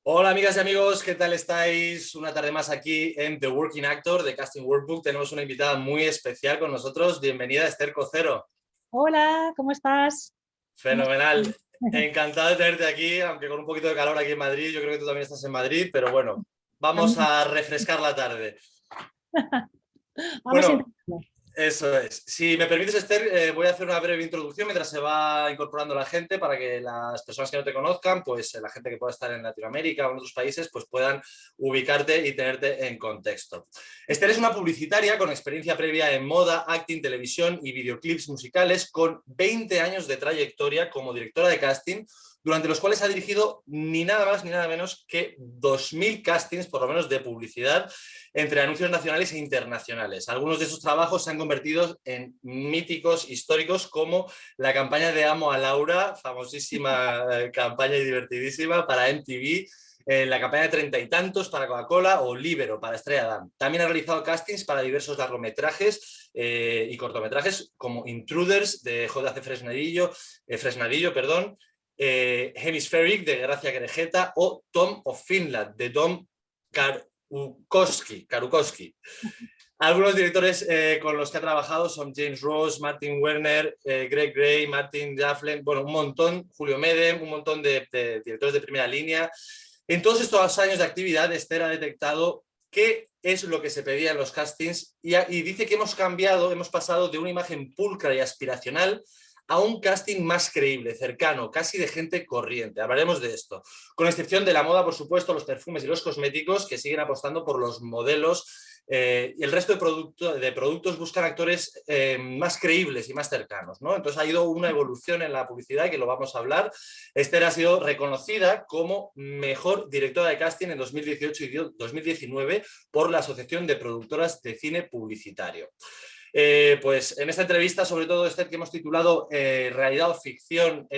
Hola amigas y amigos, ¿qué tal estáis? Una tarde más aquí en The Working Actor de Casting Workbook. Tenemos una invitada muy especial con nosotros. Bienvenida, Esther Cocero. Hola, ¿cómo estás? ¿Cómo Fenomenal. estás? Encantado de tenerte aquí, aunque con un poquito de calor aquí en Madrid. Yo creo que tú también estás en Madrid, pero bueno, vamos También. a refrescar la tarde. Vamos a Bueno, intentarlo. eso es. Si me permites, Esther, voy a hacer una breve introducción mientras se va incorporando la gente para que las personas que no te conozcan, pues la gente que pueda estar en Latinoamérica o en otros países, pues puedan ubicarte y tenerte en contexto. Esther es una publicitaria con experiencia previa en moda, acting, televisión y videoclips musicales, con 20 años de trayectoria como directora de casting, durante los cuales ha dirigido ni nada más ni nada menos que 2000 castings, por lo menos de publicidad, entre anuncios nacionales e internacionales. Algunos de esos trabajos se han convertido en míticos históricos, como la campaña de Amo a Laura, famosísima campaña y divertidísima para MTV, la campaña de Treinta y Tantos para Coca-Cola o Libero para Estrella Damm. También ha realizado castings para diversos largometrajes y cortometrajes como Intruders de J.C. Fresnadillo, perdón, Hemispheric de Gracia Querejeta o Tom of Finland de Dom Karukowski. Algunos directores con los que ha trabajado son James Ross, Martin Werner, Greg Gray, Martin Jafflin, bueno, un montón, Julio Medem, un montón de directores de primera línea. En todos estos años de actividad, Esther ha detectado qué es lo que se pedía en los castings y dice que hemos cambiado, hemos pasado de una imagen pulcra y aspiracional a un casting más creíble, cercano, casi de gente corriente. Hablaremos de esto. Con excepción de la moda, por supuesto, los perfumes y los cosméticos, que siguen apostando por los modelos, y el resto de productos buscan actores más creíbles y más cercanos, ¿no? Entonces ha ido una evolución en la publicidad, que lo vamos a hablar. Esther ha sido reconocida como mejor directora de casting en 2018 y 2019 por la Asociación de Productoras de Cine Publicitario. Pues en esta entrevista, sobre todo Esther, que hemos titulado Realidad o Ficción,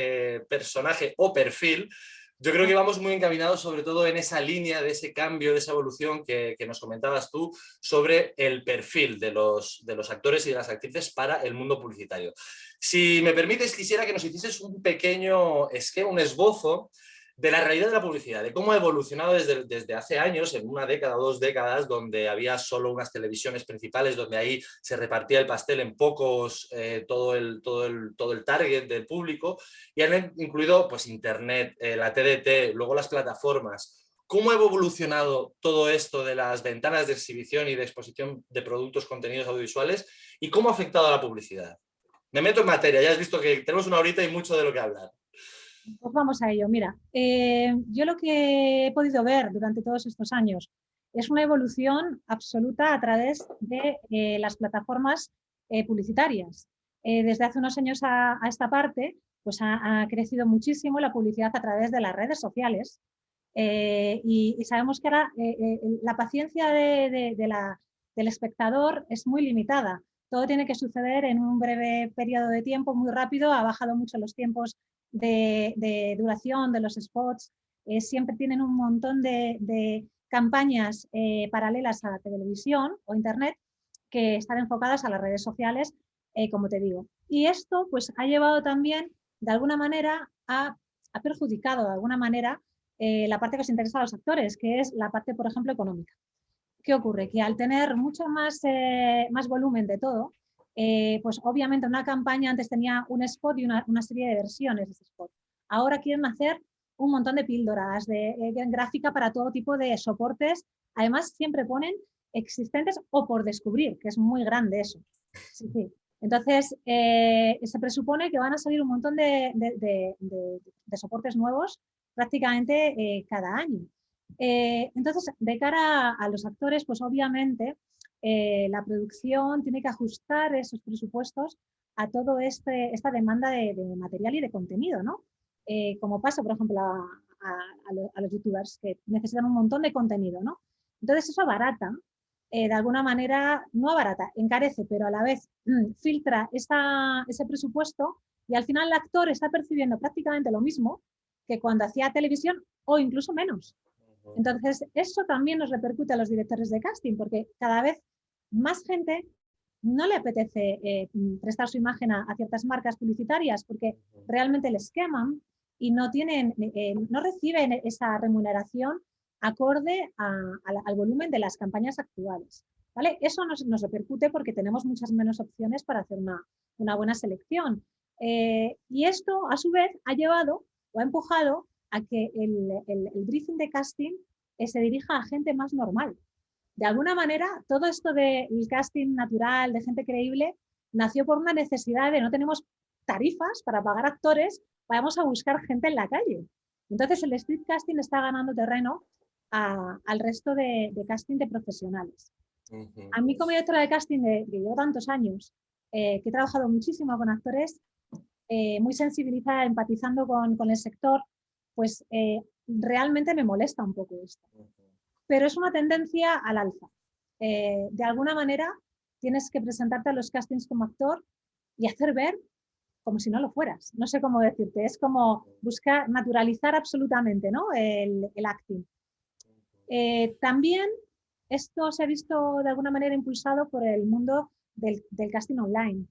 Personaje o Perfil, yo creo que vamos muy encaminados sobre todo en esa línea de ese cambio, de esa evolución que nos comentabas tú sobre el perfil de los actores y de las actrices para el mundo publicitario. Si me permites, quisiera que nos hicieses un pequeño esquema, un esbozo de la realidad de la publicidad, de cómo ha evolucionado desde hace años, en una década o dos décadas, donde había solo unas televisiones principales, donde ahí se repartía el pastel en pocos, todo el target del público, y han incluido pues, Internet, la TDT, luego las plataformas. ¿Cómo ha evolucionado todo esto de las ventanas de exhibición y de exposición de productos, contenidos audiovisuales, y cómo ha afectado a la publicidad? Me meto en materia, ya has visto que tenemos una horita y mucho de lo que hablar. Pues vamos a ello. Mira, yo lo que he podido ver durante todos estos años es una evolución absoluta a través de las plataformas publicitarias. Desde hace unos años a esta parte, pues ha crecido muchísimo la publicidad a través de las redes sociales. Y sabemos que ahora la paciencia del espectador es muy limitada. Todo tiene que suceder en un breve periodo de tiempo, muy rápido. Ha bajado mucho los tiempos de duración de los spots. Siempre tienen un montón de campañas paralelas a la televisión o internet que están enfocadas a las redes sociales, como te digo. Y esto pues ha llevado también, de alguna manera, ha perjudicado de alguna manera la parte que os interesa a los actores, que es la parte, por ejemplo, económica. ¿Qué ocurre? Que al tener mucho más volumen de todo, pues obviamente una campaña antes tenía un spot y una serie de versiones de ese spot. Ahora quieren hacer un montón de píldoras, de gráfica para todo tipo de soportes. Además, siempre ponen existentes o por descubrir, que es muy grande eso. Sí, sí. Entonces, se presupone que van a salir un montón de soportes nuevos prácticamente cada año. Entonces, de cara a los actores, pues obviamente la producción tiene que ajustar esos presupuestos a toda esta demanda de material y de contenido, ¿no? Como pasa, por ejemplo, a los youtubers que necesitan un montón de contenido, ¿no? Entonces eso abarata, de alguna manera, no abarata, encarece, pero a la vez filtra ese presupuesto y al final el actor está percibiendo prácticamente lo mismo que cuando hacía televisión o incluso menos. Entonces, eso también nos repercute a los directores de casting, porque cada vez más gente no le apetece prestar su imagen a ciertas marcas publicitarias porque realmente les queman, y no reciben esa remuneración acorde al volumen de las campañas actuales. ¿Vale? Eso nos repercute porque tenemos muchas menos opciones para hacer una buena selección. Y esto, a su vez, ha llevado o ha empujado a que el briefing de casting se dirija a gente más normal. De alguna manera, todo esto del casting natural, de gente creíble, nació por una necesidad de no tenemos tarifas para pagar actores, vamos a buscar gente en la calle. Entonces, el street casting está ganando terreno al resto de casting de profesionales. A mí, como directora de casting que llevo tantos años, que he trabajado muchísimo con actores, muy sensibilizada, empatizando con el sector, pues realmente me molesta un poco esto. Pero es una tendencia al alza. De alguna manera, tienes que presentarte a los castings como actor y hacer ver como si no lo fueras. No sé cómo decirte, es como buscar naturalizar absolutamente, ¿no? el acting. También esto se ha visto de alguna manera impulsado por el mundo del casting online,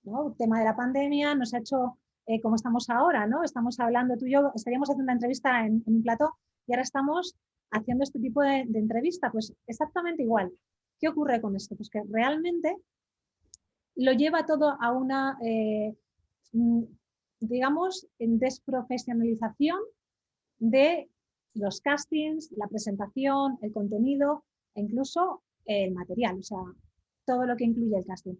¿no? El tema de la pandemia nos ha hecho como estamos ahora, ¿no? Estamos hablando tú y yo, estaríamos haciendo una entrevista en un plató y ahora estamos haciendo este tipo de entrevista, pues exactamente igual. ¿Qué ocurre con esto? Pues que realmente lo lleva todo a una, digamos, desprofesionalización de los castings, la presentación, el contenido e incluso el material, o sea, todo lo que incluye el casting.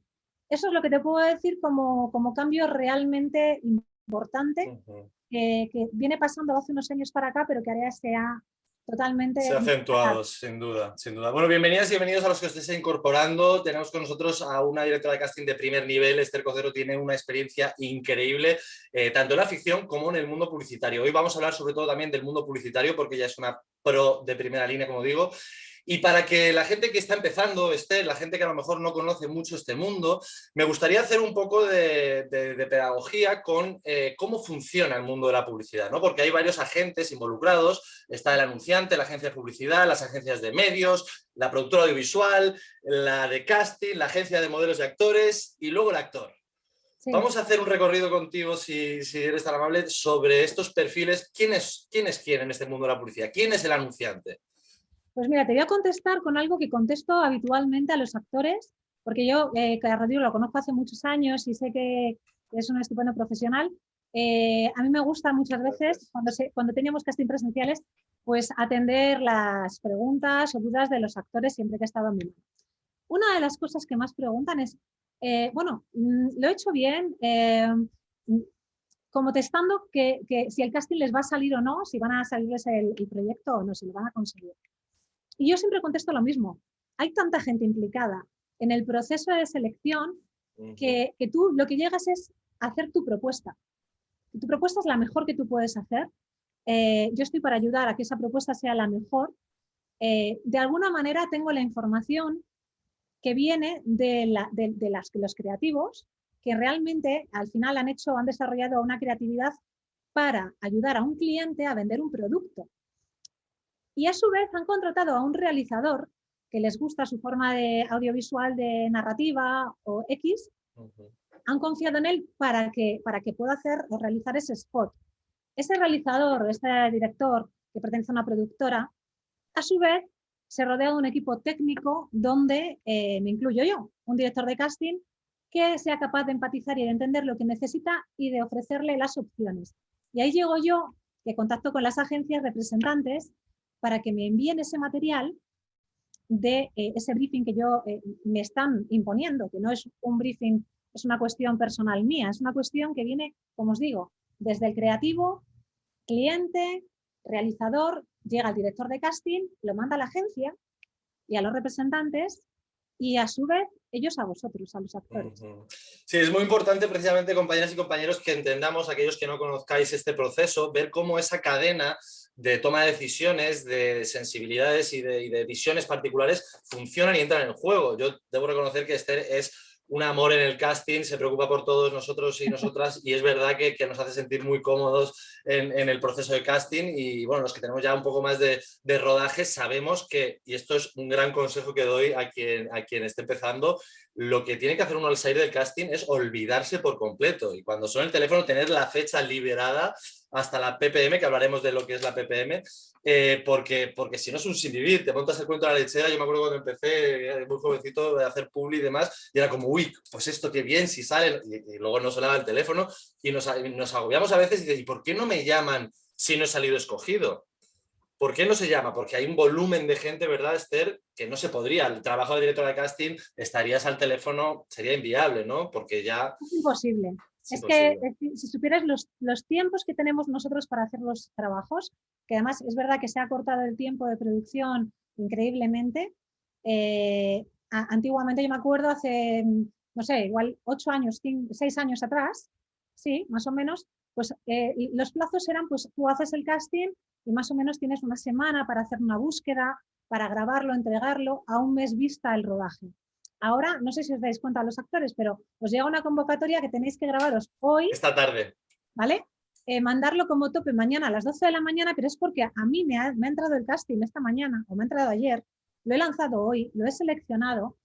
Eso es lo que te puedo decir como cambio realmente importante que viene pasando hace unos años para acá, pero que ahora se ha totalmente... Se ha acentuado, sin duda, sin duda. Bueno, bienvenidas y bienvenidos a los que os estéis incorporando. Tenemos con nosotros a una directora de casting de primer nivel. Esther Cocero tiene una experiencia increíble, tanto en la ficción como en el mundo publicitario. Hoy vamos a hablar sobre todo también del mundo publicitario, porque ella es una pro de primera línea, como digo. Y para que la gente que está empezando, Esther, la gente que a lo mejor no conoce mucho este mundo, me gustaría hacer un poco de pedagogía con cómo funciona el mundo de la publicidad, ¿no? Porque hay varios agentes involucrados. Está el anunciante, la agencia de publicidad, las agencias de medios, la productora audiovisual, la de casting, la agencia de modelos y actores y luego el actor. Sí. Vamos a hacer un recorrido contigo, si eres tan amable, sobre estos perfiles. ¿Quién es quién en este mundo de la publicidad? ¿Quién es el anunciante? Pues mira, te voy a contestar con algo que contesto habitualmente a los actores, porque yo, que a Rodrigo lo conozco hace muchos años y sé que es un estupendo profesional. A mí me gusta muchas veces, cuando teníamos casting presenciales, pues atender las preguntas o dudas de los actores siempre que he estado en mi mano. Una de las cosas que más preguntan es, bueno, ¿lo he hecho bien? Como testando que si el casting les va a salir o no, si van a salirles el proyecto o no, si lo van a conseguir. Y yo siempre contesto lo mismo. Hay tanta gente implicada en el proceso de selección que tú lo que llegas es hacer tu propuesta. Tu propuesta es la mejor que tú puedes hacer. Yo estoy para ayudar a que esa propuesta sea la mejor. De alguna manera tengo la información que viene de los creativos que realmente al final han desarrollado una creatividad para ayudar a un cliente a vender un producto. Y a su vez han contratado a un realizador que les gusta su forma de audiovisual, de narrativa o X, han confiado en él para que pueda hacer o realizar ese spot. Ese realizador, este director que pertenece a una productora, a su vez se rodea de un equipo técnico donde me incluyo yo, un director de casting que sea capaz de empatizar y de entender lo que necesita y de ofrecerle las opciones. Y ahí llego yo, que contacto con las agencias representantes para que me envíen ese material de ese briefing que me están imponiendo, que no es un briefing, es una cuestión personal mía, es una cuestión que viene, como os digo, desde el creativo, cliente, realizador, llega al director de casting, lo manda a la agencia y a los representantes y a su vez ellos a vosotros, a los actores. Sí, es muy importante precisamente, compañeras y compañeros, que entendamos, aquellos que no conozcáis este proceso, ver cómo esa cadena de toma de decisiones, de sensibilidades y de visiones particulares funcionan y entran en juego. Yo debo reconocer que Esther es un amor en el casting, se preocupa por todos nosotros y nosotras y es verdad que nos hace sentir muy cómodos en el proceso de casting y bueno, los que tenemos ya un poco más de rodaje sabemos que, y esto es un gran consejo que doy a quien esté empezando, lo que tiene que hacer uno al salir del casting es olvidarse por completo y cuando suena el teléfono tener la fecha liberada hasta la PPM, que hablaremos de lo que es la PPM, porque si no es un sin vivir, te montas el cuento de la lechera. Yo me acuerdo cuando empecé, muy jovencito, de hacer publi y demás, y era como, uy, pues esto qué bien, si sale, y luego no sonaba el teléfono, y nos agobiamos a veces y dices, ¿y por qué no me llaman si no he salido escogido? ¿Por qué no se llama? Porque hay un volumen de gente, ¿verdad, Esther? Que no se podría. El trabajo de directora de casting, estarías al teléfono, sería inviable, ¿no? Porque ya... Es imposible. Es Es que imposible. si supieras los tiempos que tenemos nosotros para hacer los trabajos, que además es verdad que se ha cortado el tiempo de producción increíblemente. Antiguamente yo me acuerdo hace, no sé, igual 8 años, 6 años atrás, sí, más o menos, pues los plazos eran, pues tú haces el casting y más o menos tienes una semana para hacer una búsqueda, para grabarlo, entregarlo, a un mes vista el rodaje. Ahora, no sé si os dais cuenta los actores, pero os llega una convocatoria que tenéis que grabaros hoy, Esta tarde. ¿vale? Mandarlo como tope mañana a las 12 de la mañana, pero es porque a mí me ha entrado el casting esta mañana, o me ha entrado ayer, lo he lanzado hoy, lo he seleccionado,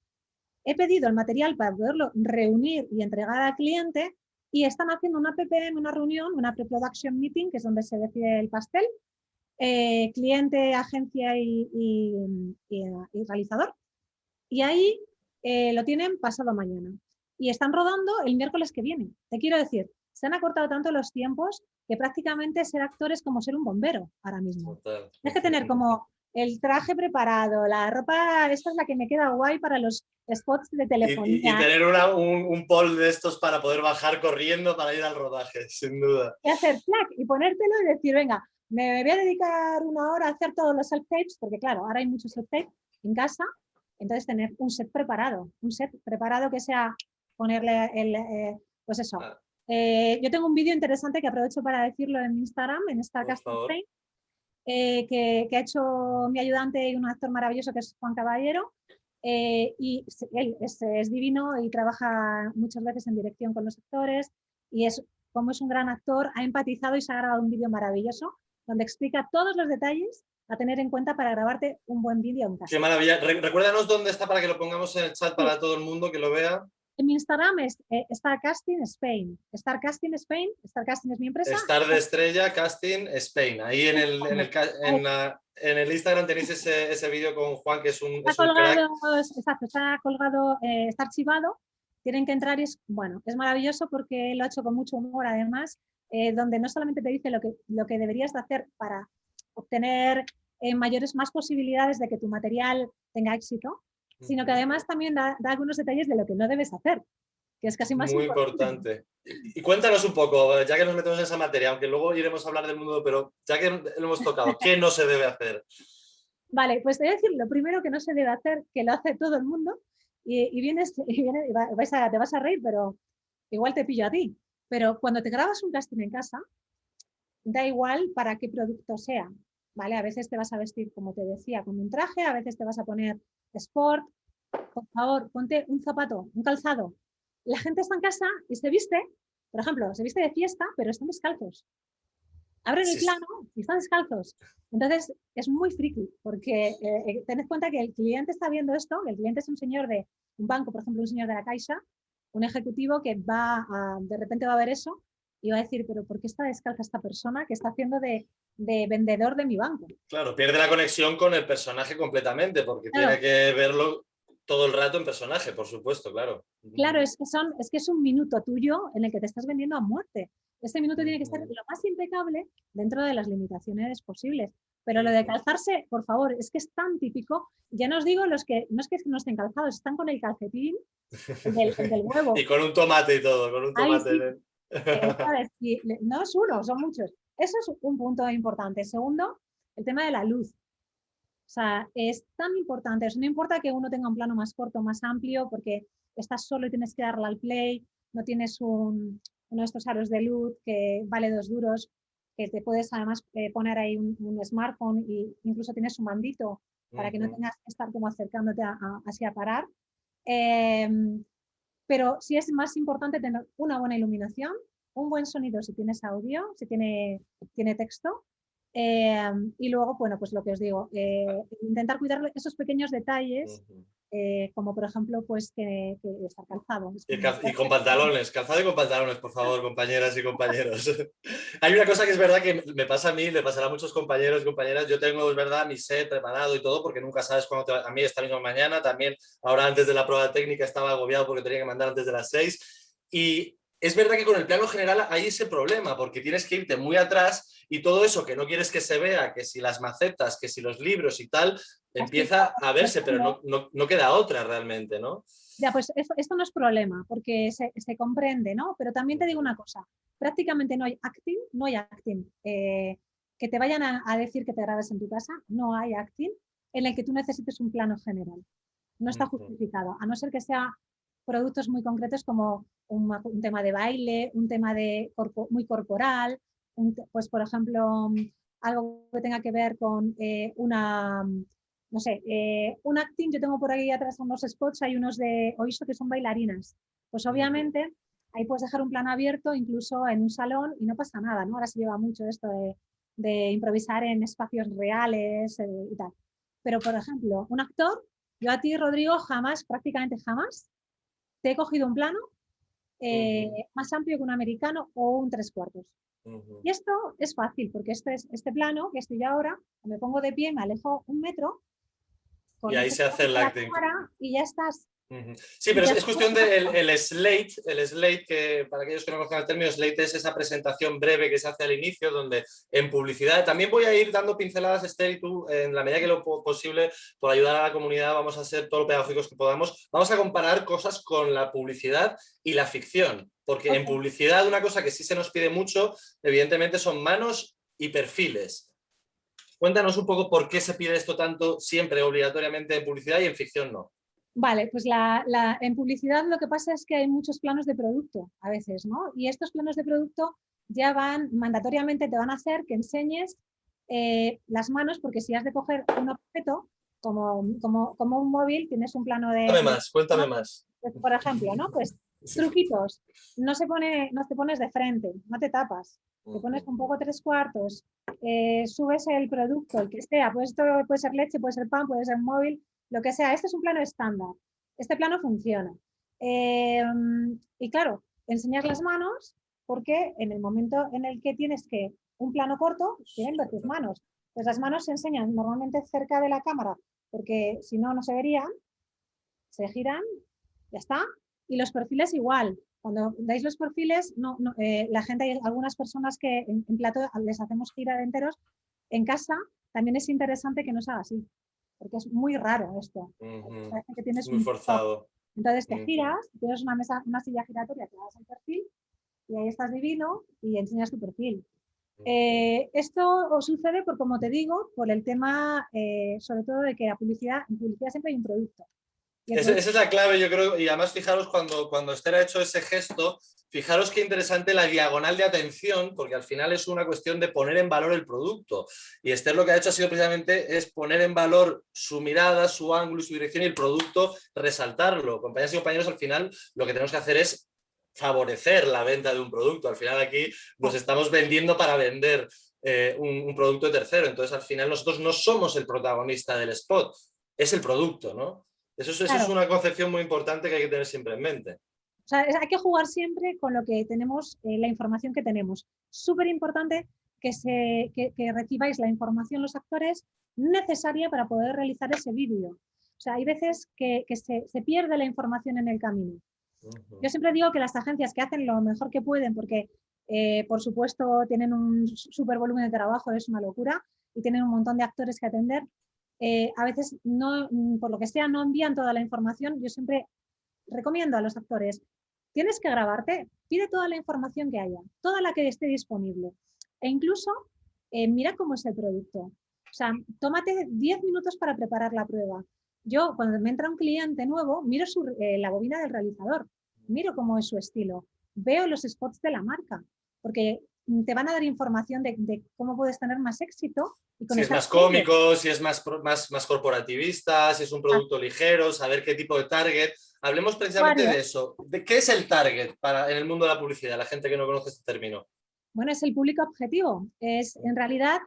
he pedido el material para poderlo reunir y entregar al cliente, y están haciendo una PPM, una reunión, una pre-production meeting, que es donde se decide el pastel, cliente, agencia y realizador. Y ahí lo tienen pasado mañana. Y están rodando el miércoles que viene. Te quiero decir, se han acortado tanto los tiempos que prácticamente ser actor es como ser un bombero ahora mismo. Total. Tienes que tener como el traje preparado, la ropa, esta es la que me queda guay para los spots de telefonía. Y tener un pole de estos para poder bajar corriendo para ir al rodaje, sin duda. Y hacer flac y ponértelo y decir, venga, me voy a dedicar 1 hora a hacer todos los self-tapes, porque claro, ahora hay muchos self-tapes en casa. Entonces, tener un set preparado que sea ponerle pues eso. Yo tengo un vídeo interesante que aprovecho para decirlo en Instagram, en esta Casting Train, que ha hecho mi ayudante y un actor maravilloso que es Juan Caballero. Y él es divino y trabaja muchas veces en dirección con los actores, y como es un gran actor, ha empatizado y se ha grabado un vídeo maravilloso donde explica todos los detalles a tener en cuenta para grabarte un buen vídeo en casa. Qué maravilla. Recuérdanos dónde está para que lo pongamos en el chat para todo el mundo que lo vea. En mi Instagram es Star Casting Spain. Star Casting Spain. Star Casting es mi empresa. Star de estrella, Casting Spain. Ahí en el Instagram tenéis ese vídeo con Juan, que es un crack. Exacto, está colgado, está archivado. Tienen que entrar y es maravilloso porque lo ha hecho con mucho humor, además, donde no solamente te dice lo que deberías de hacer para obtener más posibilidades de que tu material tenga éxito, sino que además también da algunos detalles de lo que no debes hacer, que es casi más muy importante. Y cuéntanos un poco, ya que nos metemos en esa materia, aunque luego iremos a hablar del mundo, pero ya que lo hemos tocado, ¿qué no se debe hacer? Vale, pues te voy a decir lo primero que no se debe hacer, que lo hace todo el mundo, y te vas a reír, pero igual te pillo a ti. Pero cuando te grabas un casting en casa, da igual para qué producto sea, ¿vale? A veces te vas a vestir, como te decía, con un traje, a veces te vas a poner sport. Por favor, ponte un zapato, un calzado. La gente está en casa y se viste, por ejemplo, se viste de fiesta, pero están descalzos. Abren el plano y están descalzos. Entonces, es muy friki, porque tened cuenta que el cliente está viendo esto, el cliente es un señor de un banco, por ejemplo, un señor de la Caixa, un ejecutivo que de repente va a ver eso y va a decir, pero ¿por qué está descalza esta persona que está haciendo de vendedor de mi banco? Claro, pierde la conexión con el personaje completamente, porque claro, tiene que verlo todo el rato en personaje, por supuesto, claro. Claro, es que es un minuto tuyo en el que te estás vendiendo a muerte. Este minuto tiene que ser lo más impecable dentro de las limitaciones posibles. Pero lo de calzarse, por favor, es que es tan típico. Ya no os digo los que, no es que no estén calzados, están con el calcetín, el del huevo. Y con un tomate y todo, con un tomate. ¿Sabes? Y no es uno, son muchos. Eso es un punto importante. Segundo, el tema de la luz. O sea, es tan importante. No importa que uno tenga un plano más corto, más amplio, porque estás solo y tienes que darle al play, no tienes uno de estos aros de luz que vale 2 duros, que te puedes además poner ahí un smartphone e incluso tienes un mandito para que no tengas que estar como acercándote así a parar. Pero sí es más importante tener una buena iluminación, un buen sonido si tienes audio, si tiene texto. Y luego, bueno, pues lo que os digo, intentar cuidar esos pequeños detalles como por ejemplo, pues que estar calzado. Y con pantalones, calzado y con pantalones, por favor, compañeras y compañeros. Hay una cosa que es verdad que me pasa a mí, le pasará a muchos compañeros y compañeras. Yo tengo, es verdad, mi set preparado y todo, porque nunca sabes cuándo te va. A mí esta misma mañana también, ahora antes de la prueba técnica, estaba agobiado porque tenía que mandar antes de las 6. Y es verdad que con el plano general hay ese problema, porque tienes que irte muy atrás y todo eso que no quieres que se vea, que si las macetas, que si los libros y tal, empieza a verse, pero no queda otra realmente, ¿no? Ya, pues esto no es problema, porque se comprende, ¿no? Pero también te digo una cosa, prácticamente no hay acting que te vayan a decir que te grabes en tu casa, no hay acting en el que tú necesites un plano general. No está justificado, a no ser que sea productos muy concretos como un tema de baile, un tema muy corporal, pues por ejemplo, algo que tenga que ver con no sé, un acting, yo tengo por ahí atrás unos spots, hay unos de Oiso que son bailarinas. Pues obviamente ahí puedes dejar un plano abierto incluso en un salón y no pasa nada, ¿no? Ahora se lleva mucho esto de improvisar en espacios reales y tal. Pero, por ejemplo, un actor, yo a ti, Rodrigo, jamás, prácticamente jamás, te he cogido un plano más amplio que un americano o un 3/4. Y esto es fácil, porque este plano que estoy yo ahora, me pongo de pie, me alejo 1 metro, Y ahí se hace el acting. Y ya estás. Sí, pero es cuestión del slate, que para aquellos que no conozcan el término, slate es esa presentación breve que se hace al inicio, donde en publicidad, también voy a ir dando pinceladas, Esther, y tú, en la medida que lo posible, por ayudar a la comunidad, vamos a ser todo lo pedagógicos que podamos, vamos a comparar cosas con la publicidad y la ficción, porque en publicidad una cosa que sí se nos pide mucho, evidentemente, son manos y perfiles. Cuéntanos un poco por qué se pide esto tanto siempre obligatoriamente en publicidad y en ficción no. Vale, pues en publicidad lo que pasa es que hay muchos planos de producto a veces, ¿no? Y estos planos de producto ya mandatoriamente te van a hacer que enseñes las manos, porque si has de coger un objeto como un móvil, tienes un plano Cuéntame más. Por ejemplo, ¿no? Pues truquitos, no te pones de frente, no te tapas, te pones un poco 3/4, subes el producto, el que sea, pues esto puede ser leche, puede ser pan, puede ser móvil, lo que sea. Este es un plano estándar, este plano funciona. Y claro, enseñas las manos porque en el momento en el que tienes un plano corto, tienen tus manos. Pues las manos se enseñan normalmente cerca de la cámara, porque si no, no se verían, se giran, ya está. Y los perfiles igual. Cuando dais los perfiles, la gente, hay algunas personas que en plato les hacemos girar enteros. En casa también es interesante que no se haga así, porque es muy raro esto. Parece que tienes muy forzado. Entonces te giras, tienes una silla giratoria, te das el perfil y ahí estás divino y enseñas tu perfil. Esto os sucede por, como te digo, por el tema, sobre todo de que en publicidad siempre hay un producto. Esa es la clave, yo creo, y además fijaros cuando Esther ha hecho ese gesto, fijaros qué interesante la diagonal de atención, porque al final es una cuestión de poner en valor el producto. Y Esther lo que ha hecho ha sido precisamente es poner en valor su mirada, su ángulo, su dirección y el producto, resaltarlo. Compañeras y compañeros, al final lo que tenemos que hacer es favorecer la venta de un producto. Al final aquí nos estamos vendiendo para vender un producto de tercero. Entonces al final nosotros no somos el protagonista del spot, es el producto, ¿no? Eso es una concepción muy importante que hay que tener siempre en mente. O sea, hay que jugar siempre con lo que tenemos, la información que tenemos. Súper importante que recibáis la información los actores necesaria para poder realizar ese vídeo. O sea, hay veces que se pierde la información en el camino. Yo siempre digo que las agencias que hacen lo mejor que pueden, porque por supuesto tienen un súper volumen de trabajo, es una locura, y tienen un montón de actores que atender, a veces, no, por lo que sea, no envían toda la información. Yo siempre recomiendo a los actores, tienes que grabarte, pide toda la información que haya, toda la que esté disponible. E incluso, mira cómo es el producto. O sea, tómate 10 minutos para preparar la prueba. Yo, cuando me entra un cliente nuevo, miro la bobina del realizador, miro cómo es su estilo, veo los spots de la marca, porque te van a dar información de cómo puedes tener más éxito. Si es más cómico, si es más corporativista, si es un producto ligero, saber qué tipo de target. Hablemos precisamente de eso. ¿De qué es el target en el mundo de la publicidad? La gente que no conoce este término. Bueno, es el público objetivo. Es en realidad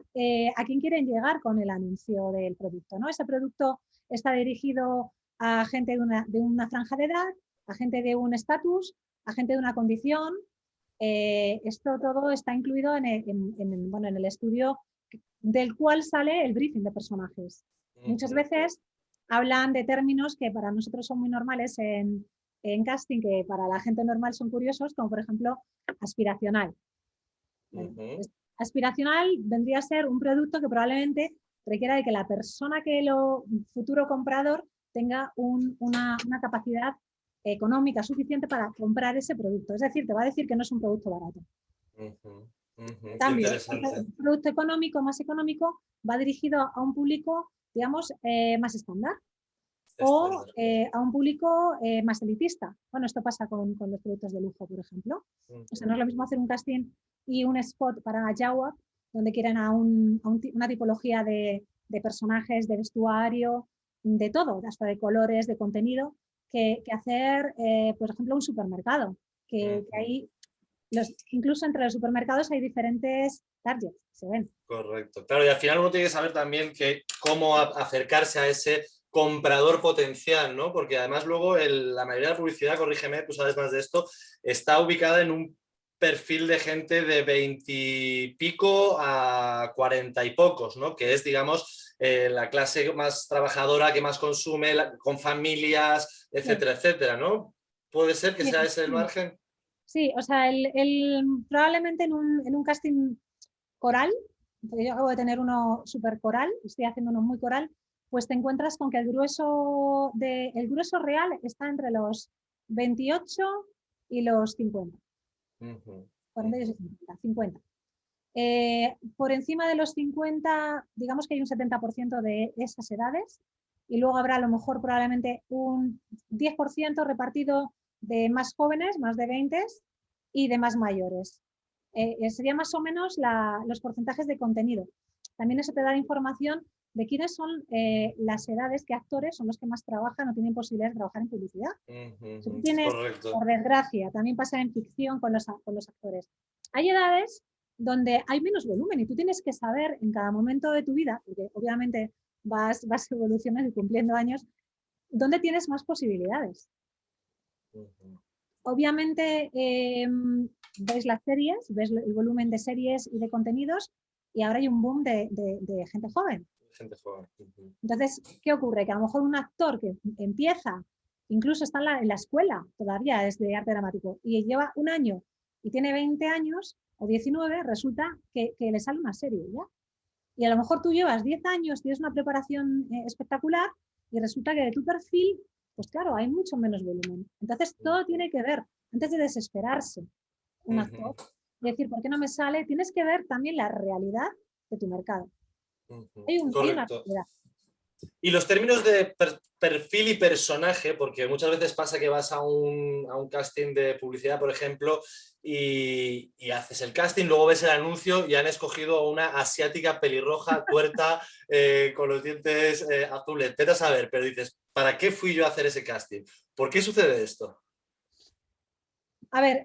a quién quieren llegar con el anuncio del producto, ¿no? Ese producto está dirigido a gente de una franja de edad, a gente de un estatus, a gente de una condición. Esto todo está incluido bueno, en el estudio del cual sale el briefing de personajes. Muchas veces hablan de términos que para nosotros son muy normales en casting, que para la gente normal son curiosos, como por ejemplo aspiracional. Aspiracional vendría a ser un producto que probablemente requiera de que la persona futuro comprador tenga una capacidad económica suficiente para comprar ese producto. Es decir, te va a decir que no es un producto barato. En cambio, un producto económico, más económico, va dirigido a un público, digamos, más estándar o a un público más elitista. Bueno, esto pasa con los productos de lujo, por ejemplo. O sea, no es lo mismo hacer un casting y un spot para Jawa, donde quieren a una tipología de personajes, de vestuario, de todo, hasta de colores, de contenido, que hacer, por ejemplo, un supermercado, que hay, incluso entre los supermercados hay diferentes targets, se ven. Correcto. Claro, y al final uno tiene que saber también cómo acercarse a ese comprador potencial, ¿no? Porque además luego la mayoría de la publicidad, corrígeme, tú sabes más de esto, está ubicada en un perfil de gente de 20 y pico a 40 y pocos, ¿no? Que es, digamos, la clase más trabajadora, que más consume, con familias, etcétera, etcétera, ¿no? ¿Puede ser que sea ese el margen? Sí, o sea, probablemente en un casting coral, yo acabo de tener uno súper coral, estoy haciendo uno muy coral, pues te encuentras con que el grueso real está entre los 28 y los 50. 48 y 50. Por encima de los 50, digamos que hay un 70% de esas edades, y luego habrá a lo mejor probablemente un 10% repartido de más jóvenes, más de 20, y de más mayores. Serían más o menos los porcentajes de contenido. También eso te da información de quiénes son las edades, qué actores son los que más trabajan o tienen posibilidades de trabajar en publicidad. Si tú tienes, por desgracia, también pasa en ficción con los actores. Hay edades donde hay menos volumen y tú tienes que saber en cada momento de tu vida, porque obviamente vas evolucionando y cumpliendo años, dónde tienes más posibilidades. Obviamente ves las series, ves el volumen de series y de contenidos, y ahora hay un boom de gente joven. Entonces, ¿qué ocurre? Que a lo mejor un actor que empieza, incluso está en la escuela, todavía es de arte dramático, y lleva un año y tiene 20 años o 19, resulta que le sale una serie ya. Y a lo mejor tú llevas 10 años, tienes una preparación espectacular, y resulta que de tu perfil, pues claro, hay mucho menos volumen. Entonces, todo tiene que ver, antes de desesperarse un actor, decir, ¿por qué no me sale? Tienes que ver también la realidad de tu mercado. Hay una realidad. Y los términos de perfil y personaje, porque muchas veces pasa que vas a un casting de publicidad, por ejemplo, y haces el casting, luego ves el anuncio y han escogido a una asiática pelirroja, tuerta, con los dientes azules. Vete a saber, pero dices, ¿para qué fui yo a hacer ese casting? ¿Por qué sucede esto? A ver,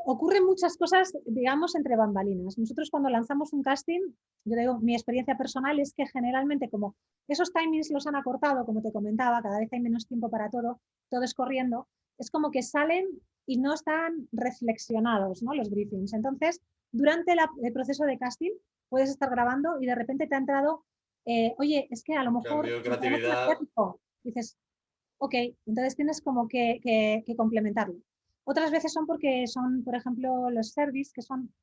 ocurren muchas cosas, digamos, entre bambalinas. Nosotros cuando lanzamos un casting, yo digo, mi experiencia personal es que generalmente como esos timings los han acortado, como te comentaba, cada vez hay menos tiempo para todo es corriendo, es como que salen y no están reflexionados, ¿no? Los briefings. Entonces, durante el proceso de casting puedes estar grabando y de repente te ha entrado, oye, es que a lo mejor... Cambio, creatividad. Dices, ok, entonces tienes como que complementarlo. Otras veces son porque son, por ejemplo, los service, que son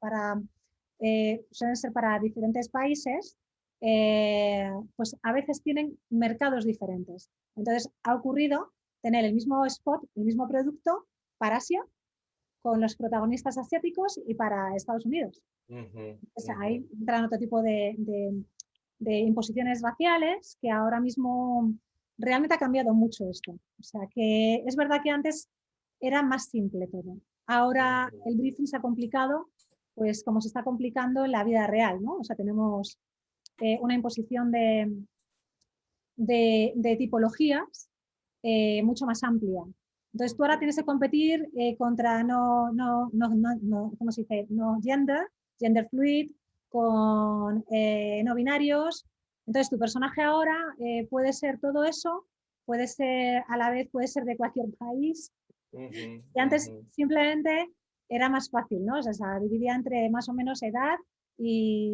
suelen ser para diferentes países, pues a veces tienen mercados diferentes. Entonces ha ocurrido tener el mismo spot, el mismo producto para Asia, con los protagonistas asiáticos, y para Estados Unidos. Ahí entran otro tipo de imposiciones raciales, que ahora mismo realmente ha cambiado mucho esto. O sea que es verdad que antes era más simple todo. Ahora el briefing se ha complicado, pues como se está complicando en la vida real, ¿no? O sea, tenemos una imposición de tipologías mucho más amplia. Entonces tú ahora tienes que competir contra ¿cómo se dice? No gender fluid, con no binarios. Entonces tu personaje ahora puede ser todo eso puede ser a la vez, puede ser de cualquier país. Y antes simplemente era más fácil, ¿no? O sea, se dividía entre más o menos edad y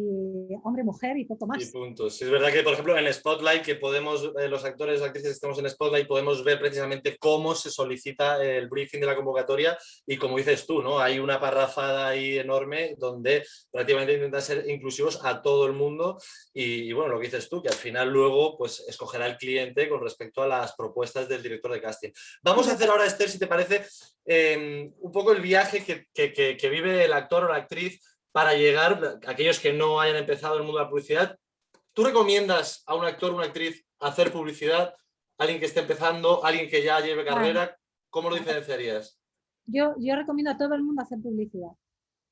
hombre-mujer y poco Y más. puntos. Sí, es verdad que, por ejemplo, en Spotlight, que podemos, los actores o actrices que estamos en Spotlight, podemos ver precisamente cómo se solicita el briefing de la convocatoria y como dices tú, ¿no? Hay una parrafada ahí enorme donde prácticamente intentan ser inclusivos a todo el mundo y bueno, lo que dices tú, que al final luego pues escogerá el cliente con respecto a las propuestas del director de casting. Vamos a hacer ahora, Esther, si te parece, un poco el viaje que vive el actor o la actriz para llegar, aquellos que no hayan empezado en el mundo de la publicidad. ¿Tú recomiendas a un actor o una actriz hacer publicidad? ¿Alguien que esté empezando? ¿Alguien que ya lleve carrera? ¿Cómo lo diferenciarías? Yo recomiendo a todo el mundo hacer publicidad.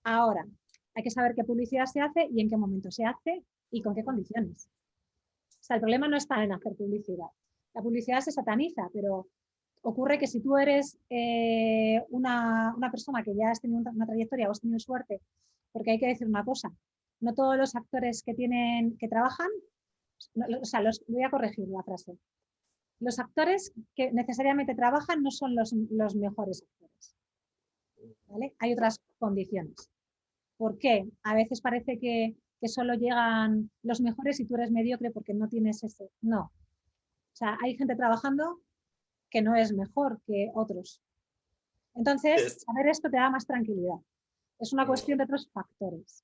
Ahora, hay que saber qué publicidad se hace y en qué momento se hace y con qué condiciones. O sea, el problema no está en hacer publicidad. La publicidad se sataniza, pero ocurre que si tú eres una persona que ya has tenido una trayectoria o has tenido suerte, porque hay que decir una cosa, no todos los actores que trabajan, o sea, voy a corregir la frase, los actores que necesariamente trabajan no son los mejores actores, ¿vale? Hay otras condiciones. ¿Por qué? A veces parece que solo llegan los mejores y tú eres mediocre porque no tienes ese. No. O sea, hay gente trabajando que no es mejor que otros. Entonces, saber esto te da más tranquilidad. Es una cuestión de otros factores.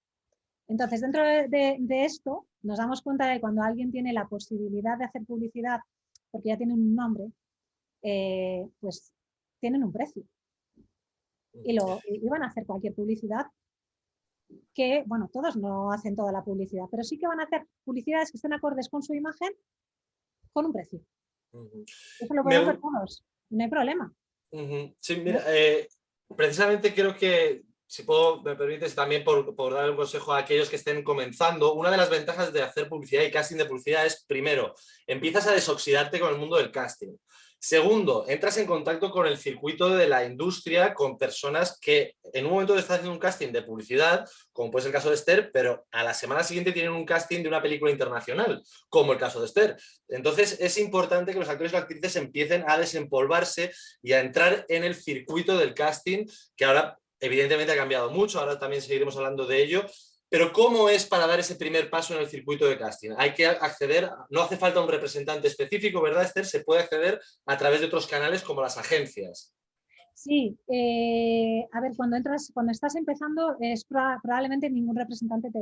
Entonces, dentro de esto, nos damos cuenta de que cuando alguien tiene la posibilidad de hacer publicidad, porque ya tienen un nombre, pues tienen un precio. Y van a hacer cualquier publicidad que, bueno, todos no hacen toda la publicidad, pero sí que van a hacer publicidades que estén acordes con su imagen con un precio. Eso lo podemos ver todos, no hay problema. Sí, mira, precisamente creo que, si puedo, me permites también por dar un consejo a aquellos que estén comenzando, una de las ventajas de hacer publicidad y casting de publicidad es, primero, empiezas a desoxidarte con el mundo del casting. Segundo, entras en contacto con el circuito de la industria, con personas que en un momento estás haciendo un casting de publicidad, como puede ser el caso de Esther, pero a la semana siguiente tienen un casting de una película internacional, como el caso de Esther. Entonces es importante que los actores y las actrices empiecen a desempolvarse y a entrar en el circuito del casting, que ahora evidentemente ha cambiado mucho, ahora también seguiremos hablando de ello. Pero ¿cómo es para dar ese primer paso en el circuito de casting? Hay que acceder, no hace falta un representante específico, ¿verdad, Esther? Se puede acceder a través de otros canales como las agencias. Sí, a ver, cuando estás empezando, probablemente ningún representante te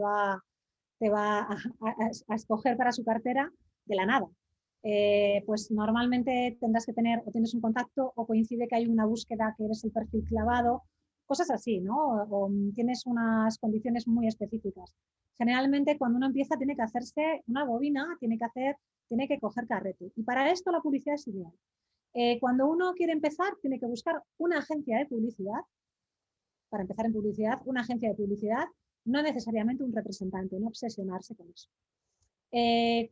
va a escoger para su cartera de la nada. Pues normalmente tendrás que tener o tienes un contacto o coincide que hay una búsqueda que eres el perfil clavado, cosas así, ¿no? O tienes unas condiciones muy específicas. Generalmente cuando uno empieza tiene que hacerse una bobina, tiene que coger carrete. Y para esto la publicidad es ideal. Cuando uno quiere empezar, tiene que buscar una agencia de publicidad. Para empezar en publicidad, una agencia de publicidad, no necesariamente un representante, no obsesionarse con eso.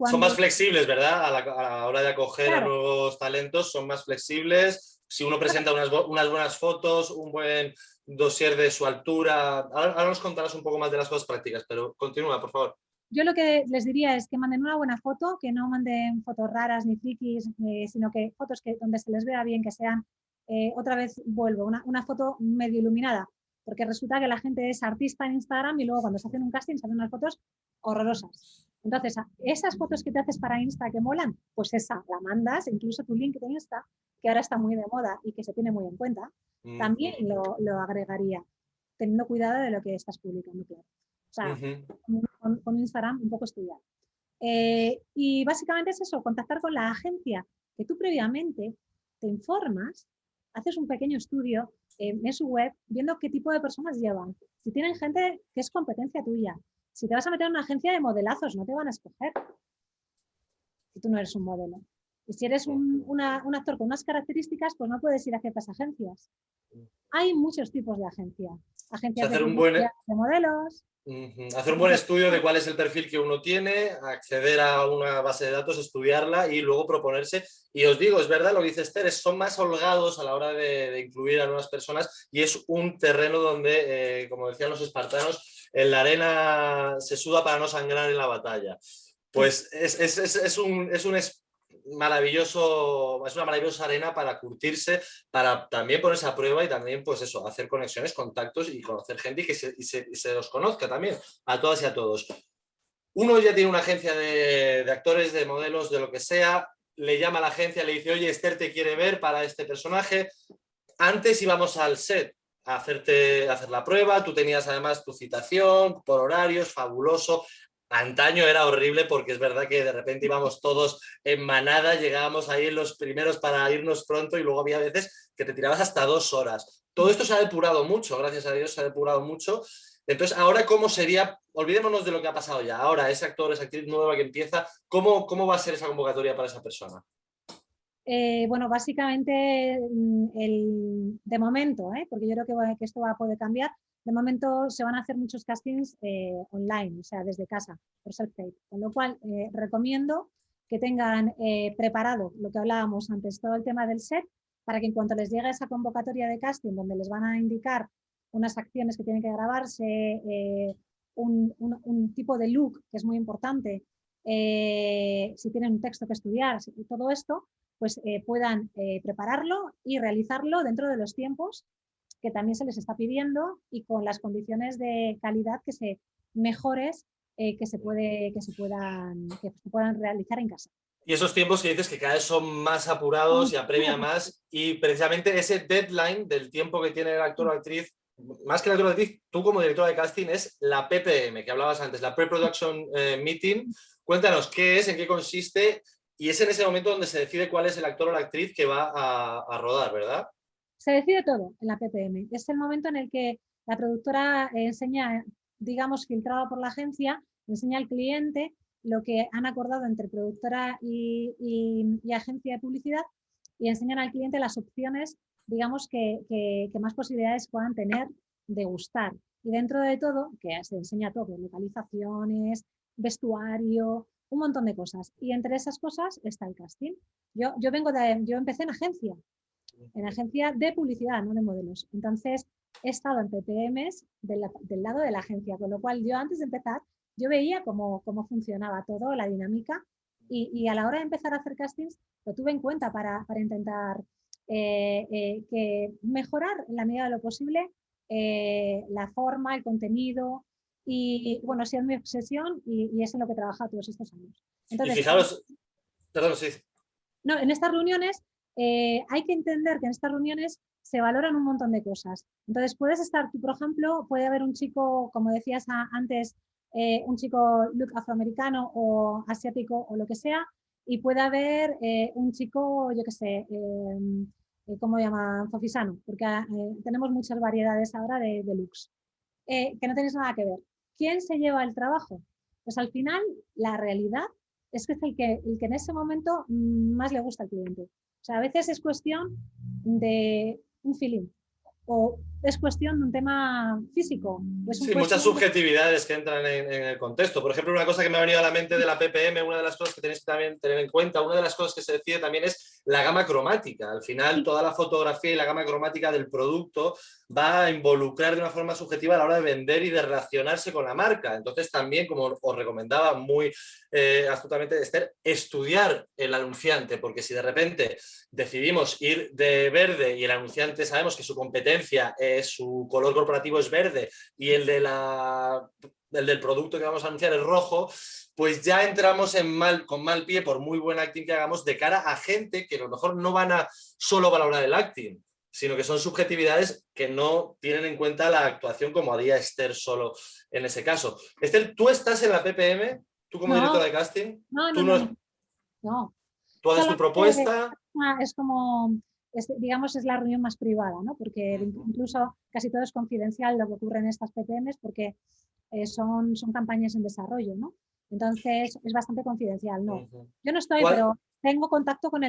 Son más flexibles, ¿verdad? A la hora de acoger a Claro. nuevos talentos, son más flexibles. Si uno presenta unas buenas fotos, un buen dossier de su altura. Ahora nos contarás un poco más de las cosas prácticas, pero continúa, por favor. Yo lo que les diría es que manden una buena foto, que no manden fotos raras ni frikis, sino que fotos donde se les vea bien, que sean, otra vez vuelvo, una foto medio iluminada, porque resulta que la gente es artista en Instagram y luego cuando se hacen un casting se hacen unas fotos horrorosas. Entonces, esas fotos que te haces para Insta que molan, pues esa la mandas, incluso tu link de Insta, que ahora está muy de moda y que se tiene muy en cuenta, también lo agregaría, teniendo cuidado de lo que estás publicando, claro. O sea, con Instagram un poco estudiar. Y básicamente es eso, contactar con la agencia, que tú previamente te informas, haces un pequeño estudio en su web, viendo qué tipo de personas llevan. Si tienen gente que es competencia tuya. Si te vas a meter en una agencia de modelazos, no te van a escoger si tú no eres un modelo. Y si eres un actor con unas características, pues no puedes ir a ciertas agencias. Hay muchos tipos de agencia. Agencias de modelos. Hacer un buen estudio de cuál es el perfil que uno tiene, acceder a una base de datos, estudiarla y luego proponerse. Y os digo, es verdad lo que dice Esther, son más holgados a la hora de incluir a nuevas personas y es un terreno donde, como decían los espartanos, en la arena se suda para no sangrar en la batalla. Pues es un maravilloso, es una maravillosa arena para curtirse, para también ponerse a prueba y también, pues eso, hacer conexiones, contactos y conocer gente y que se los conozca también a todas y a todos. Uno ya tiene una agencia de actores, de modelos, de lo que sea, le llama a la agencia, le dice, oye, Esther te quiere ver para este personaje. Antes íbamos al set a hacer la prueba, tú tenías además tu citación por horarios, fabuloso. Antaño era horrible porque es verdad que de repente íbamos todos en manada, llegábamos ahí en los primeros para irnos pronto y luego había veces que te tirabas hasta 2 horas. Todo esto se ha depurado mucho, gracias a Dios se ha depurado mucho. Entonces, ahora, ¿cómo sería? Olvidémonos de lo que ha pasado ya. Ahora, ese actor, esa actriz nueva que empieza, ¿cómo va a ser esa convocatoria para esa persona? Bueno, básicamente, de momento, porque yo creo que esto va a poder cambiar, de momento se van a hacer muchos castings online, o sea, desde casa, por self-tape. Con lo cual, recomiendo que tengan preparado lo que hablábamos antes, todo el tema del set, para que en cuanto les llegue esa convocatoria de casting, donde les van a indicar unas acciones que tienen que grabarse, un tipo de look que es muy importante, si tienen un texto que estudiar, todo esto, pues puedan prepararlo y realizarlo dentro de los tiempos que también se les está pidiendo y con las condiciones de calidad mejores que se puedan realizar en casa. Y esos tiempos que dices que cada vez son más apurados y apremia más, y precisamente ese deadline del tiempo que tiene el actor o actriz, más que el actor o actriz, tú como directora de casting, es la PPM, que hablabas antes, la Pre-Production Meeting. Cuéntanos qué es, en qué consiste, y es en ese momento donde se decide cuál es el actor o la actriz que va a rodar, ¿verdad? Se decide todo en la PPM. Es el momento en el que la productora enseña, digamos, filtrado por la agencia, enseña al cliente lo que han acordado entre productora y agencia de publicidad y enseñan al cliente las opciones, digamos, que más posibilidades puedan tener de gustar. Y dentro de todo, que se enseña todo, localizaciones, vestuario, un montón de cosas. Y entre esas cosas está el casting. Yo empecé en agencia de publicidad, no de modelos. Entonces, he estado en PPMs del lado de la agencia, con lo cual yo antes de empezar, yo veía cómo funcionaba todo, la dinámica, y a la hora de empezar a hacer castings, lo tuve en cuenta para intentar que mejorar en la medida de lo posible la forma, el contenido, y bueno, sí es mi obsesión y es en lo que he trabajado todos estos años. Entonces, y fijaros, perdón, sí. No, en estas reuniones hay que entender que en estas reuniones se valoran un montón de cosas. Entonces, puedes estar tú, por ejemplo, puede haber un chico, como decías antes, un chico look afroamericano o asiático o lo que sea, y puede haber un chico, yo qué sé, ¿cómo llaman? Fofisano, porque tenemos muchas variedades ahora de looks, que no tenéis nada que ver. ¿Quién se lleva el trabajo? Pues al final, la realidad es que es el que en ese momento más le gusta al cliente. O sea, a veces es cuestión de un feeling o es cuestión de un tema físico. Sí, muchas subjetividades que entran en el contexto. Por ejemplo, una cosa que me ha venido a la mente de la PPM, una de las cosas que tenéis que también tener en cuenta, una de las cosas que se decide también es la gama cromática. Al final, toda la fotografía y la gama cromática del producto va a involucrar de una forma subjetiva a la hora de vender y de relacionarse con la marca. Entonces, también, como os recomendaba muy astutamente Esther, estudiar el anunciante, porque si de repente decidimos ir de verde y el anunciante sabemos que su competencia es su color corporativo es verde y el del producto que vamos a anunciar es rojo, pues ya entramos con mal pie, por muy buen acting que hagamos, de cara a gente que a lo mejor no van a solo valorar el acting, sino que son subjetividades que no tienen en cuenta la actuación, como haría Esther solo en ese caso. Esther, ¿tú estás en la PPM? ¿Tú como directora de casting? No. ¿Tú haces tu propuesta? Es como, digamos, es la reunión más privada, ¿no? Porque incluso casi todo es confidencial lo que ocurre en estas PPMs porque son campañas en desarrollo, ¿no? Entonces es bastante confidencial, ¿no? Yo no estoy, pero tengo contacto con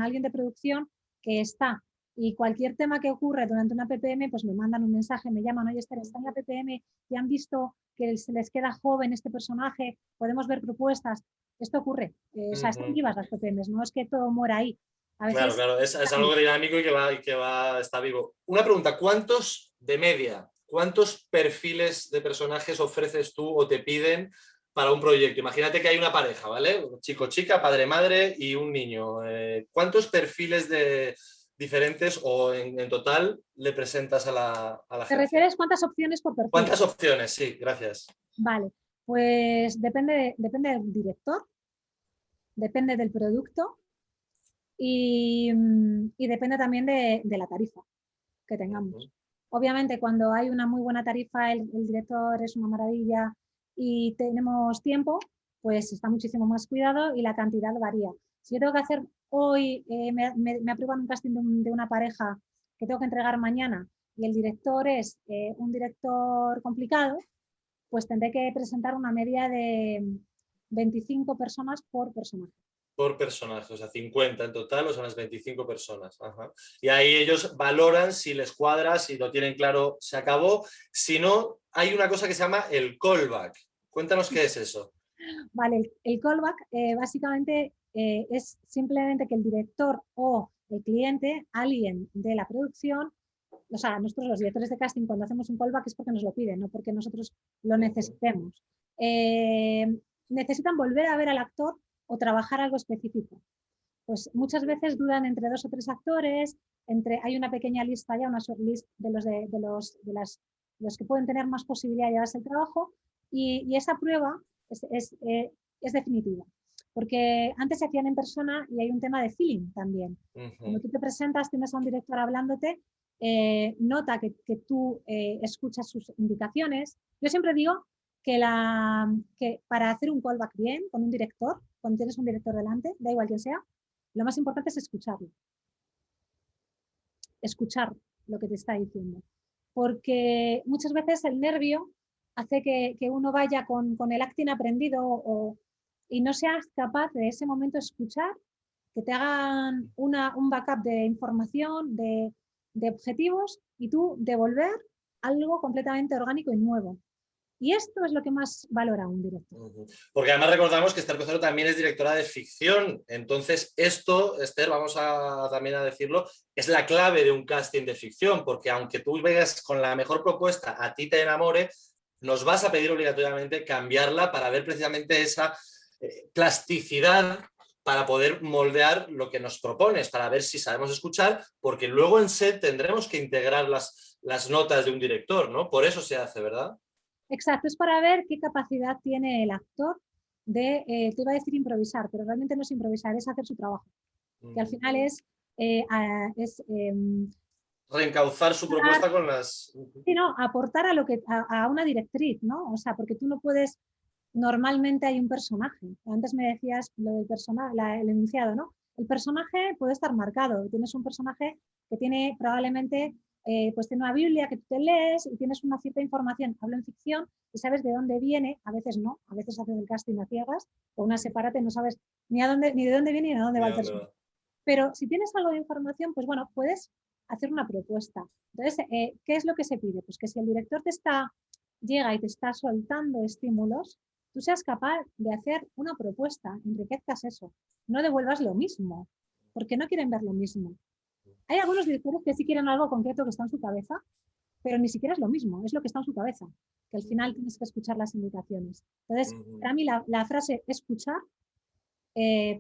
alguien de producción que está, y cualquier tema que ocurre durante una PPM, pues me mandan un mensaje, me llaman, oye Esther, está en la PPM y han visto que se les queda joven este personaje, podemos ver propuestas. Esto ocurre, o sea, están vivas las PPMs, no es que todo muera ahí. A veces, claro, es algo dinámico y está vivo. Una pregunta, ¿cuántos de media, cuántos perfiles de personajes ofreces tú o te piden para un proyecto. Imagínate que hay una pareja, ¿vale? Chico, chica, padre, madre y un niño. ¿Cuántos perfiles diferentes o en total le presentas a la ¿Te agencia? refieres cuántas opciones por perfil? ¿Cuántas opciones? Sí, gracias. Vale, pues depende del director, depende del producto y depende también de la tarifa que tengamos. Obviamente, cuando hay una muy buena tarifa, el director es una maravilla y tenemos tiempo, pues está muchísimo más cuidado y la cantidad varía. Si yo tengo que hacer hoy, me aprueban un casting de una pareja que tengo que entregar mañana y el director es un director complicado, pues tendré que presentar una media de 25 personas por personaje. Por personaje, o sea, 50 en total, o son las 25 personas. Ajá. Y ahí ellos valoran si les cuadra, si lo tienen claro, se acabó. Si no, hay una cosa que se llama el callback. Cuéntanos qué es eso. Vale, el callback básicamente es simplemente que el director o el cliente, alguien de la producción, o sea, nosotros los directores de casting cuando hacemos un callback es porque nos lo piden, no porque nosotros lo necesitemos. Necesitan volver a ver al actor o trabajar algo específico. Pues muchas veces dudan entre 2 o 3 actores, hay una pequeña lista ya, una shortlist de los que pueden tener más posibilidad de llevarse el trabajo y esa prueba es definitiva. Porque antes se hacían en persona y hay un tema de feeling también. Cuando tú te presentas, tienes a un director hablándote, nota que tú escuchas sus indicaciones. Yo siempre digo que para hacer un callback bien con un director, cuando tienes un director delante, da igual quién sea, lo más importante es escucharlo. Escuchar lo que te está diciendo. Porque muchas veces el nervio hace que uno vaya con el acting aprendido y no seas capaz de ese momento escuchar, que te hagan un backup de información, de objetivos y tú devolver algo completamente orgánico y nuevo. Y esto es lo que más valora un director. Porque además recordamos que Esther Cocero también es directora de ficción. Entonces esto, Esther, vamos también a decirlo, es la clave de un casting de ficción, porque aunque tú vengas con la mejor propuesta, a ti te enamore, nos vas a pedir obligatoriamente cambiarla para ver precisamente esa plasticidad para poder moldear lo que nos propones, para ver si sabemos escuchar, porque luego en set tendremos que integrar las notas de un director, ¿no? Por eso se hace, ¿verdad? Exacto, es para ver qué capacidad tiene el actor te iba a decir improvisar, pero realmente no es improvisar, es hacer su trabajo. Que al final es reencauzar su propuesta con las... Sí, no, aportar a una directriz, ¿no? O sea, porque tú no puedes, normalmente hay un personaje. Antes me decías lo del personaje, el enunciado, ¿no? El personaje puede estar marcado. Tienes un personaje que tiene probablemente, pues tiene una Biblia que tú te lees y tienes una cierta información. Hablo en ficción y sabes de dónde viene, a veces no, a veces haces el casting a ciegas o una separate, no sabes ni de dónde viene ni a dónde va el personaje. Pero si tienes algo de información, pues bueno, puedes hacer una propuesta. Entonces, ¿qué es lo que se pide? Pues que si el director llega y te está soltando estímulos, tú seas capaz de hacer una propuesta, enriquezcas eso, no devuelvas lo mismo, porque no quieren ver lo mismo. Hay algunos directores que sí quieren algo concreto que está en su cabeza, pero ni siquiera es lo mismo, es lo que está en su cabeza, que al final tienes que escuchar las indicaciones. Entonces, para mí la frase escuchar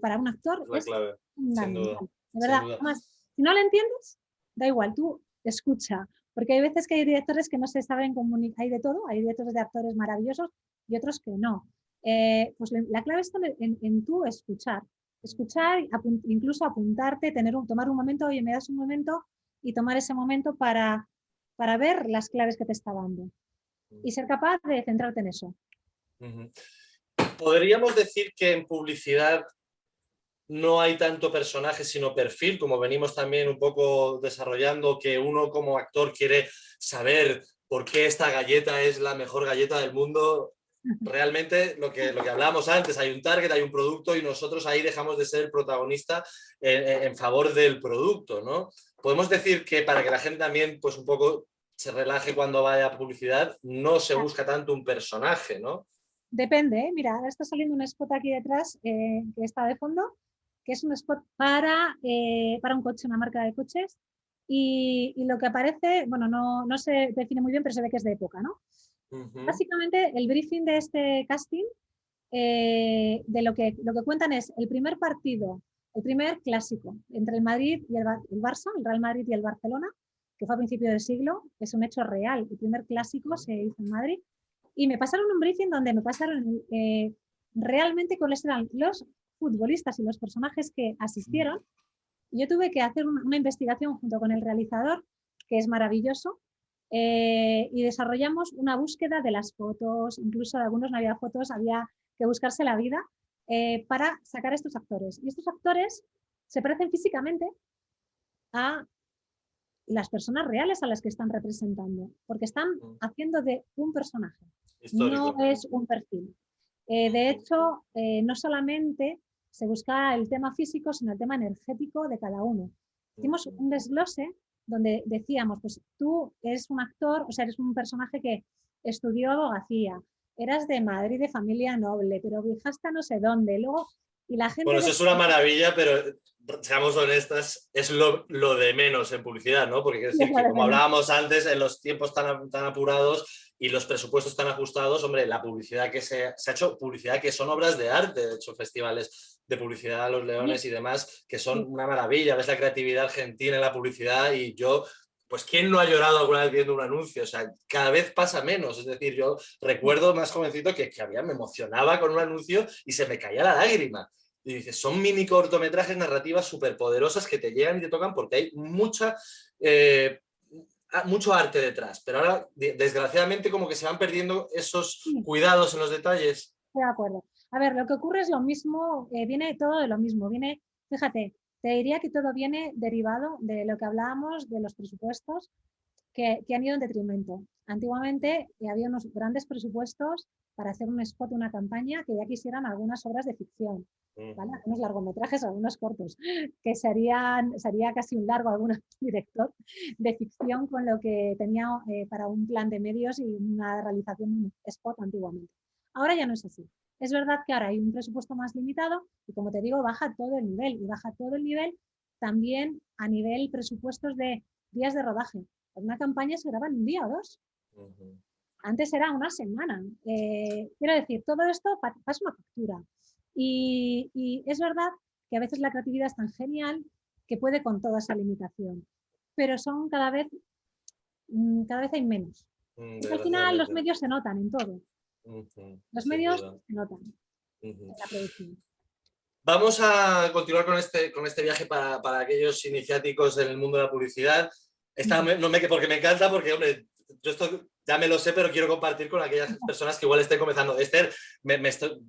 para un actor es la clave, fundamental. De sin verdad, duda. además, si no lo entiendes, da igual, tú escucha, porque hay veces que hay directores que no se saben comunicar, hay de todo, hay directores de actores maravillosos y otros que no. Pues la clave está en tú escuchar, incluso apuntarte, tomar un momento, oye, me das un momento y tomar ese momento para ver las claves que te está dando y ser capaz de centrarte en eso. ¿Podríamos decir que en publicidad no hay tanto personaje sino perfil, como venimos también un poco desarrollando, que uno como actor quiere saber por qué esta galleta es la mejor galleta del mundo? Realmente lo que hablábamos antes, hay un target, hay un producto y nosotros ahí dejamos de ser el protagonista en favor del producto, ¿no? Podemos decir que para que la gente también pues un poco se relaje cuando vaya a publicidad, no se busca tanto un personaje, ¿no? Depende, ¿eh? Mira, ahora está saliendo un spot aquí detrás que está de fondo, que es un spot para un coche, una marca de coches, y lo que aparece, bueno, no se define muy bien, pero se ve que es de época, ¿no? Básicamente, el briefing de este casting de lo que cuentan es el primer partido, el primer clásico entre el Madrid y el Barça, el Real Madrid y el Barcelona, que fue a principios del siglo, es un hecho real. El primer clásico se hizo en Madrid. Y me pasaron un briefing donde me pasaron realmente cuáles eran los futbolistas y los personajes que asistieron. Y yo tuve que hacer una investigación junto con el realizador, que es maravilloso, y desarrollamos una búsqueda de las fotos, incluso de algunos no había fotos, había que buscarse la vida para sacar a estos actores. Y estos actores se parecen físicamente a las personas reales a las que están representando, porque están haciendo de un personaje, histórico. No es un perfil. De hecho, no solamente se busca el tema físico, sino el tema energético de cada uno. Hicimos un desglose donde decíamos, pues tú eres un actor, o sea, eres un personaje que estudió abogacía, eras de Madrid, de familia noble, pero viajaste a no sé dónde, luego... Y la gente bueno, eso es una maravilla, pero seamos honestas, es lo de menos en publicidad, ¿no? Porque quiero decir que, como hablábamos antes, en los tiempos tan apurados y los presupuestos tan ajustados, hombre, la publicidad que se ha hecho, publicidad que son obras de arte, de hecho, festivales de publicidad a los Leones y demás, que son una maravilla, ves la creatividad argentina en la publicidad y yo... Pues ¿quién no ha llorado alguna vez viendo un anuncio? O sea, cada vez pasa menos. Es decir, yo recuerdo más jovencito que me emocionaba con un anuncio y se me caía la lágrima. Y dices, son mini cortometrajes narrativas súper poderosas que te llegan y te tocan porque hay mucho arte detrás. Pero ahora, desgraciadamente, como que se van perdiendo esos cuidados en los detalles. Estoy de acuerdo. A ver, lo que ocurre es lo mismo, viene todo de lo mismo. Fíjate, te diría que todo viene derivado de lo que hablábamos de los presupuestos que han ido en detrimento. Antiguamente había unos grandes presupuestos para hacer un spot, una campaña, que ya quisieran algunas obras de ficción, ¿vale? Algunos largometrajes, algunos cortos, que sería casi un largo algún director de ficción con lo que tenía para un plan de medios y una realización de un spot antiguamente. Ahora ya no es así. Es verdad que ahora hay un presupuesto más limitado y, como te digo, baja todo el nivel. Y baja todo el nivel también a nivel presupuestos de días de rodaje. Una campaña se graba en un día o dos. Antes era una semana. Quiero decir, todo esto pasa una factura. Y es verdad que a veces la creatividad es tan genial que puede con toda esa limitación. Pero son cada vez hay menos. Al final los medios se notan en todo. Los medios se notan en la producción. Vamos a continuar con este viaje para aquellos iniciáticos en el mundo de la publicidad. Porque me encanta, porque, hombre, yo esto ya me lo sé, pero quiero compartir con aquellas personas que igual estén comenzando. Esther,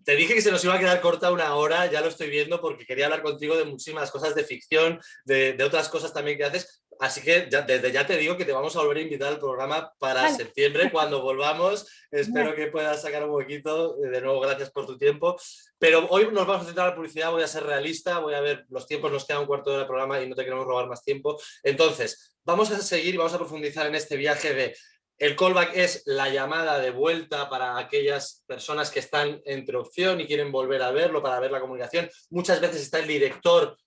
te dije que se nos iba a quedar corta una hora, ya lo estoy viendo, porque quería hablar contigo de muchísimas cosas de ficción, de otras cosas también que haces. Así que desde ya te digo que te vamos a volver a invitar al programa para septiembre, cuando volvamos. Espero que puedas sacar un huequito. De nuevo, gracias por tu tiempo. Pero hoy nos vamos a centrar en la publicidad, voy a ser realista, voy a ver los tiempos, nos queda un cuarto de hora de programa y no te queremos robar más tiempo. Entonces, vamos a seguir y vamos a profundizar en este viaje de... El callback es la llamada de vuelta para aquellas personas que están entre opción y quieren volver a verlo, para ver la comunicación. Muchas veces está el director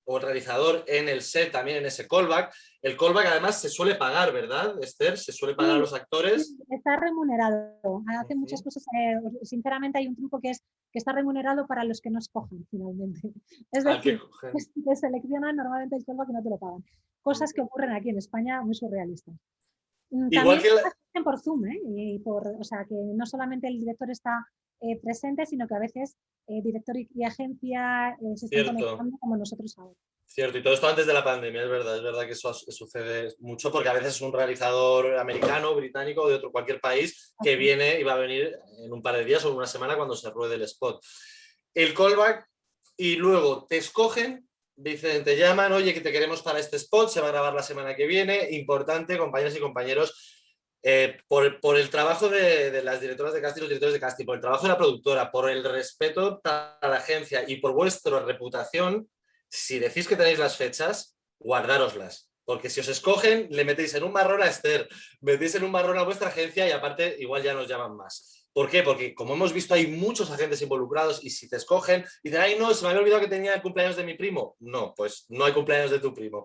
o el realizador en el set, también en ese callback. El callback además se suele pagar, ¿verdad, Esther? Se suele pagar a los actores. Está remunerado. Hace muchas cosas. Sinceramente hay un truco que es que está remunerado para los que no escogen finalmente. Es decir, te seleccionan normalmente el callback y no te lo pagan. Cosas que ocurren aquí en España muy surrealistas. Igual también por Zoom, o sea, que no solamente el director está presente, sino que a veces director y agencia se están conectando como nosotros ahora. Cierto, y todo esto antes de la pandemia, es verdad que eso sucede mucho, porque a veces es un realizador americano, británico o de cualquier país que viene y va a venir en un par de días o en una semana cuando se ruede el spot. El callback, y luego te escogen, dicen, te llaman, oye, que te queremos para este spot, se va a grabar la semana que viene. Importante, compañeras y compañeros, por el trabajo de las directoras de casting, los directores de casting, por el trabajo de la productora, por el respeto a la agencia y por vuestra reputación, si decís que tenéis las fechas, guardároslas. Porque si os escogen, le metéis en un marrón a Esther, metéis en un marrón a vuestra agencia y aparte igual ya nos llaman más. ¿Por qué? Porque como hemos visto hay muchos agentes involucrados y si te escogen y dicen, ay no, se me había olvidado que tenía el cumpleaños de mi primo. No, pues no hay cumpleaños de tu primo.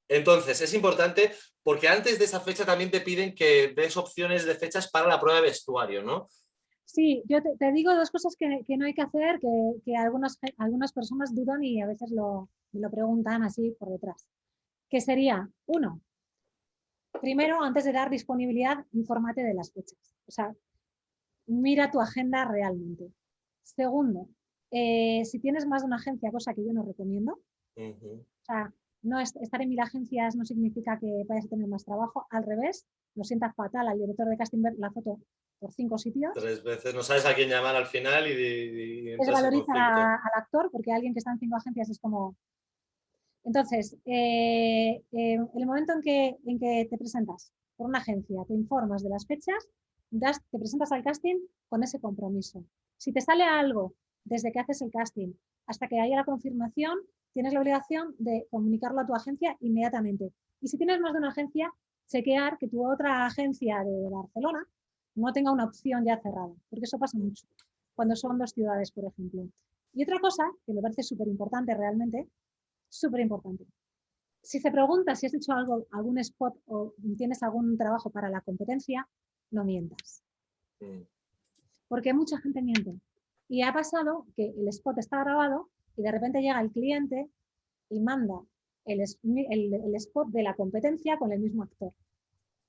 Entonces es importante porque antes de esa fecha también te piden que des opciones de fechas para la prueba de vestuario, ¿no? Sí, yo te digo dos cosas que no hay que hacer, que algunas personas dudan y a veces me lo preguntan así por detrás. Que sería, uno, primero, antes de dar disponibilidad, infórmate de las fechas. O sea, mira tu agenda realmente. Segundo, si tienes más de una agencia, cosa que yo no recomiendo, o sea, no estar en 1000 agencias no significa que vayas a tener más trabajo, al revés, lo sientas fatal al director de casting ver la foto por 5 sitios. 3 veces, no sabes a quién llamar al final y entras en Desvaloriza conflicto. al actor porque alguien que está en 5 agencias es como... Entonces, el momento en que te presentas por una agencia, te informas de las fechas, te presentas al casting con ese compromiso. Si te sale algo desde que haces el casting hasta que haya la confirmación, tienes la obligación de comunicarlo a tu agencia inmediatamente. Y si tienes más de una agencia, chequear que tu otra agencia de Barcelona no tenga una opción ya cerrada, porque eso pasa mucho cuando son 2 ciudades, por ejemplo. Y otra cosa que me parece súper importante realmente, súper importante. Si se pregunta si has hecho algún spot o tienes algún trabajo para la competencia, no mientas. Porque mucha gente miente. Y ha pasado que el spot está grabado y de repente llega el cliente y manda el spot de la competencia con el mismo actor.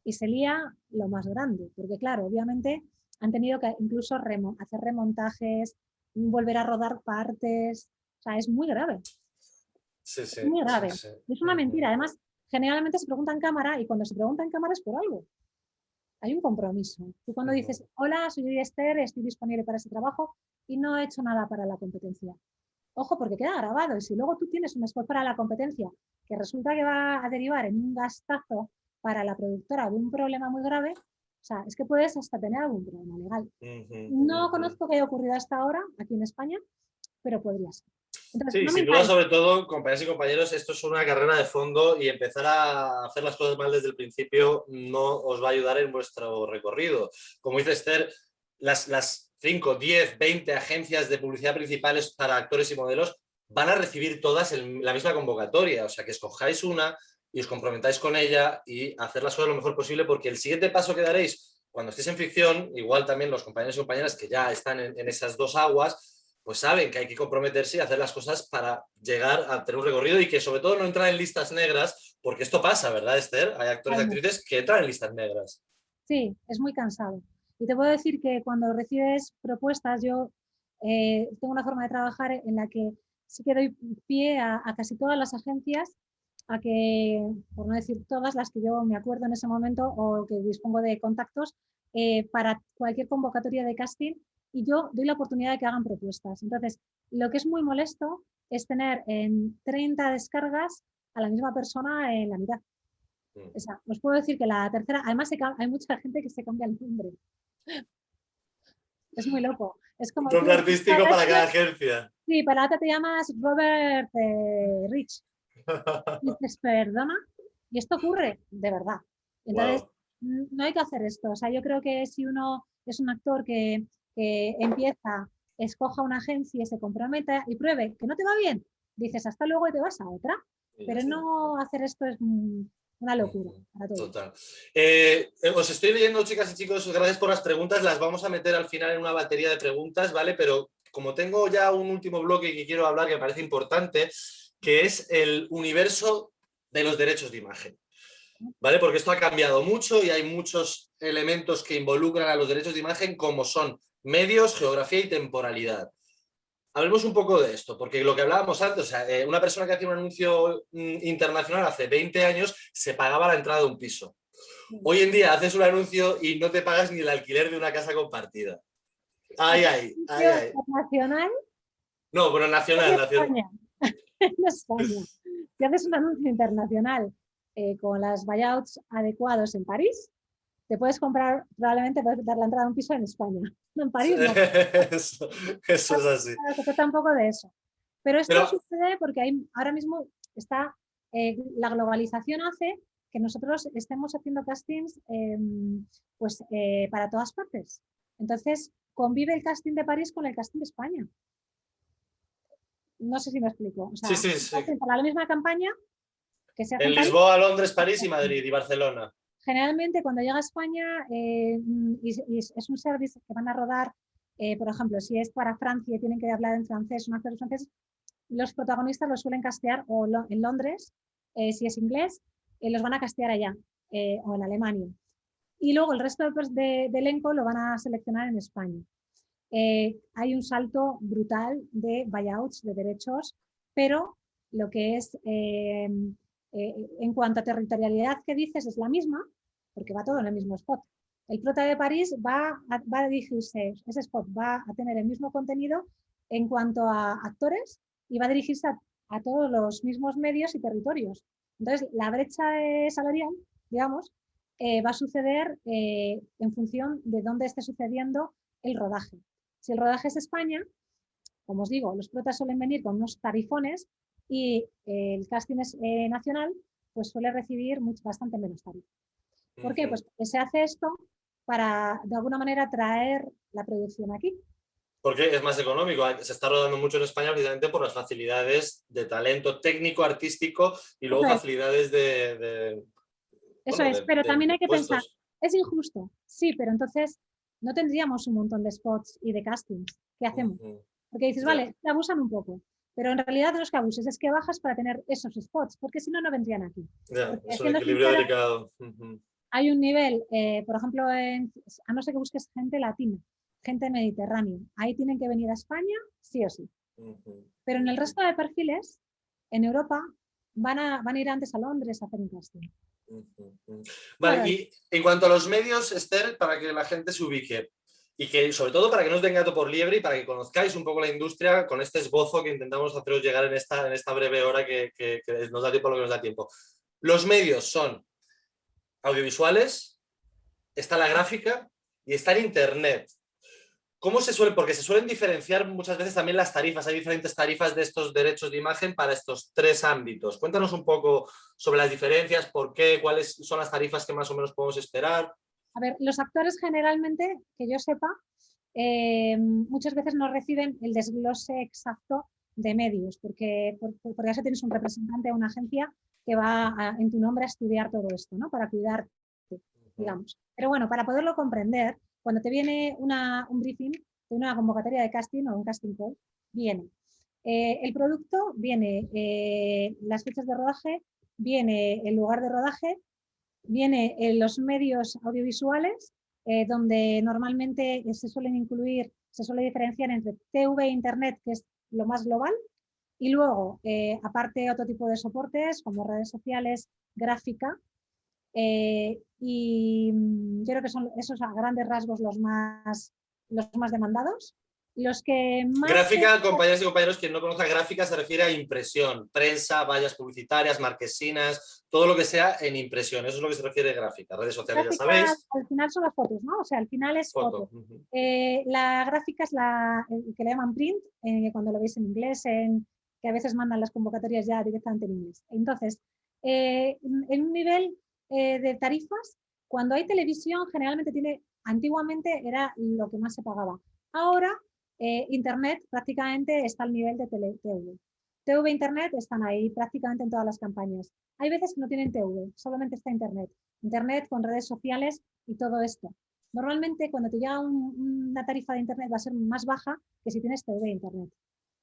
Y se lía lo más grande, porque claro, obviamente han tenido que incluso hacer remontajes, volver a rodar partes, o sea, es muy grave. Sí, Es muy grave. sí. Es una mentira. Además, generalmente se pregunta en cámara y cuando se pregunta en cámara es por algo. Hay un compromiso. Tú cuando dices, hola, soy Esther, estoy disponible para ese trabajo y no he hecho nada para la competencia. Ojo, porque queda grabado. Y si luego tú tienes un spot para la competencia que resulta que va a derivar en un gastazo para la productora de un problema muy grave, o sea, es que puedes hasta tener algún problema legal. No conozco que haya ocurrido hasta ahora aquí en España, pero podría ser. Entonces, Sí, no sin duda, mintáis. sobre todo, compañeras y compañeros, esto es una carrera de fondo y empezar a hacer las cosas mal desde el principio no os va a ayudar en vuestro recorrido. Como dice Esther, las 5, 10, 20 agencias de publicidad principales para actores y modelos van a recibir todas la misma convocatoria, o sea, que escojáis una y os comprometáis con ella y hacer las cosas lo mejor posible, porque el siguiente paso que daréis cuando estéis en ficción, igual también los compañeros y compañeras que ya están en esas dos aguas, pues saben que hay que comprometerse y hacer las cosas para llegar a tener un recorrido y que sobre todo no entrar en listas negras, porque esto pasa, ¿verdad, Esther? Hay actores y actrices que entran en listas negras. Sí, es muy cansado. Y te puedo decir que cuando recibes propuestas, yo tengo una forma de trabajar en la que sí que doy pie a casi todas las agencias a que, por no decir todas las que yo me acuerdo en ese momento o que dispongo de contactos, para cualquier convocatoria de casting y yo doy la oportunidad de que hagan propuestas. Entonces, lo que es muy molesto es tener en 30 descargas a la misma persona en la mitad. O sea, os puedo decir que la tercera, además hay mucha gente que se cambia el nombre. Es muy loco. Es como Un tú, nombre artístico para cada agencia. sí, para la otra te llamas Robert Rich. Y dices, perdona. Y esto ocurre de verdad. Entonces, Wow. no hay que hacer esto. O sea, yo creo que si uno es un actor que empieza, escoja una agencia y se comprometa y pruebe que no te va bien, dices hasta luego y te vas a otra. Pero no hacer esto es una locura para todos. Total. Os estoy leyendo, chicas y chicos, gracias por las preguntas. Las vamos a meter al final en una batería de preguntas, ¿vale? Pero como tengo ya un último bloque que quiero hablar que me parece importante, que es el universo de los derechos de imagen. ¿Vale? Porque esto ha cambiado mucho y hay muchos elementos que involucran a los derechos de imagen, como son medios, geografía y temporalidad. Hablemos un poco de esto, porque lo que hablábamos antes, o sea, una persona que hacía un anuncio internacional hace 20 años se pagaba la entrada de un piso. Hoy en día haces un anuncio y no te pagas ni el alquiler de una casa compartida. Ay, ay, ay, ay. Nacional No, pero en nacional. España. En España. Si haces un anuncio internacional con las buyouts adecuados en París, te puedes comprar, probablemente puedes dar la entrada a un piso en España. No, en París no. Eso es así. Se trata un poco de eso. Pero esto Pero, sucede porque ahora mismo está, la globalización hace que nosotros estemos haciendo castings para todas partes. Entonces, convive el casting de París con el casting de España. No sé si me explico. O sea, sí. para la misma campaña que se hace En en París. Lisboa, Londres, París y Madrid y Barcelona. Generalmente cuando llega a España y es un service que van a rodar por ejemplo, si es para Francia y tienen que hablar en francés, un actor francés, los protagonistas los suelen castear en Londres, si es inglés, los van a castear allá, o en Alemania. Y luego el resto de elenco lo van a seleccionar en España. Hay un salto brutal de buyouts, de derechos, pero lo que es, en cuanto a territorialidad que dices, es la misma, porque va todo en el mismo spot. El prota de París va a dirigirse, ese spot va a tener el mismo contenido en cuanto a actores y va a dirigirse a todos los mismos medios y territorios. Entonces, la brecha salarial, digamos, va a suceder en función de dónde esté sucediendo el rodaje. Si el rodaje es España, como os digo, los protas suelen venir con unos tarifones y el casting es nacional, pues suele recibir bastante menos tarifa. ¿Por qué? Pues porque se hace esto para, de alguna manera, traer la producción aquí. Porque es más económico. Se está rodando mucho en España precisamente por las facilidades de talento técnico, artístico y luego facilidades Eso es, pero también hay que pensar, es injusto, sí, pero entonces no tendríamos un montón de spots y de castings. ¿Qué hacemos? Porque dices, vale, te abusan un poco, pero en realidad no es que abuses, es que bajas para tener esos spots, porque si no, no vendrían aquí. Es un equilibrio delicado. Hay un nivel, por ejemplo, a no ser que busques gente latina, gente mediterránea, ahí tienen que venir a España sí o sí. Pero en el resto de perfiles, en Europa, van a ir antes a Londres a hacer un casting. Vale, claro. Y en cuanto a los medios, Esther, para que la gente se ubique y que sobre todo para que no os den gato por liebre y para que conozcáis un poco la industria con este esbozo que intentamos haceros llegar en esta breve hora que nos da tiempo lo que nos da tiempo. Los medios son audiovisuales, está la gráfica y está el internet. ¿Cómo se suele? Porque se suelen diferenciar muchas veces también las tarifas. Hay diferentes tarifas de estos derechos de imagen para estos tres ámbitos. Cuéntanos un poco sobre las diferencias, por qué, cuáles son las tarifas que más o menos podemos esperar. A ver, los actores generalmente, que yo sepa, muchas veces no reciben el desglose exacto de medios, porque por eso tienes un representante de una agencia que va en tu nombre a estudiar todo esto, ¿no? Para cuidarte, digamos. Pero bueno, para poderlo comprender, cuando te viene un briefing, de una convocatoria de casting o un casting call, viene el producto, viene las fechas de rodaje, viene el lugar de rodaje, viene los medios audiovisuales, donde normalmente se suelen incluir, se suele diferenciar entre TV e Internet, que es lo más global, y luego, aparte, otro tipo de soportes como redes sociales, gráfica, y yo creo que son esos a grandes rasgos los más demandados. Los que más... Gráfica, compañeras y compañeros, quien no conozca gráfica se refiere a impresión, prensa, vallas publicitarias, marquesinas, todo lo que sea en impresión, eso es lo que se refiere a gráfica, redes sociales gráfica, ya sabéis. Al final son las fotos, ¿no? O sea, al final es foto. La gráfica es que le llaman print, cuando lo veis en inglés, que a veces mandan las convocatorias ya directamente en inglés. Entonces, en un nivel de tarifas, cuando hay televisión, generalmente antiguamente era lo que más se pagaba. Ahora, Internet prácticamente está al nivel de TV. TV e Internet están ahí prácticamente en todas las campañas. Hay veces que no tienen TV, solamente está Internet. Internet con redes sociales y todo esto. Normalmente cuando te llega una tarifa de Internet va a ser más baja que si tienes TV e Internet.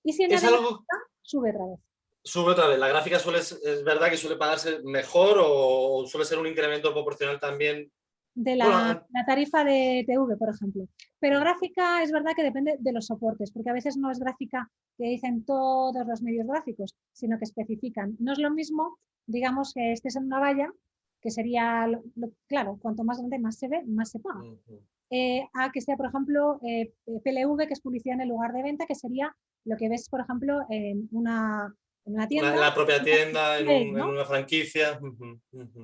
Y si añades algo... sube otra vez. Sube otra vez. La gráfica es verdad que suele pagarse mejor o suele ser un incremento proporcional también. De la tarifa de TV, por ejemplo. Pero gráfica es verdad que depende de los soportes, porque a veces no es gráfica que dicen todos los medios gráficos, sino que especifican. No es lo mismo, digamos, que estés en una valla, que sería, claro, cuanto más grande más se ve, más se paga. A que sea, por ejemplo, PLV, que es publicidad en el lugar de venta, que sería lo que ves, por ejemplo, en una tienda. En la propia tienda, en una franquicia.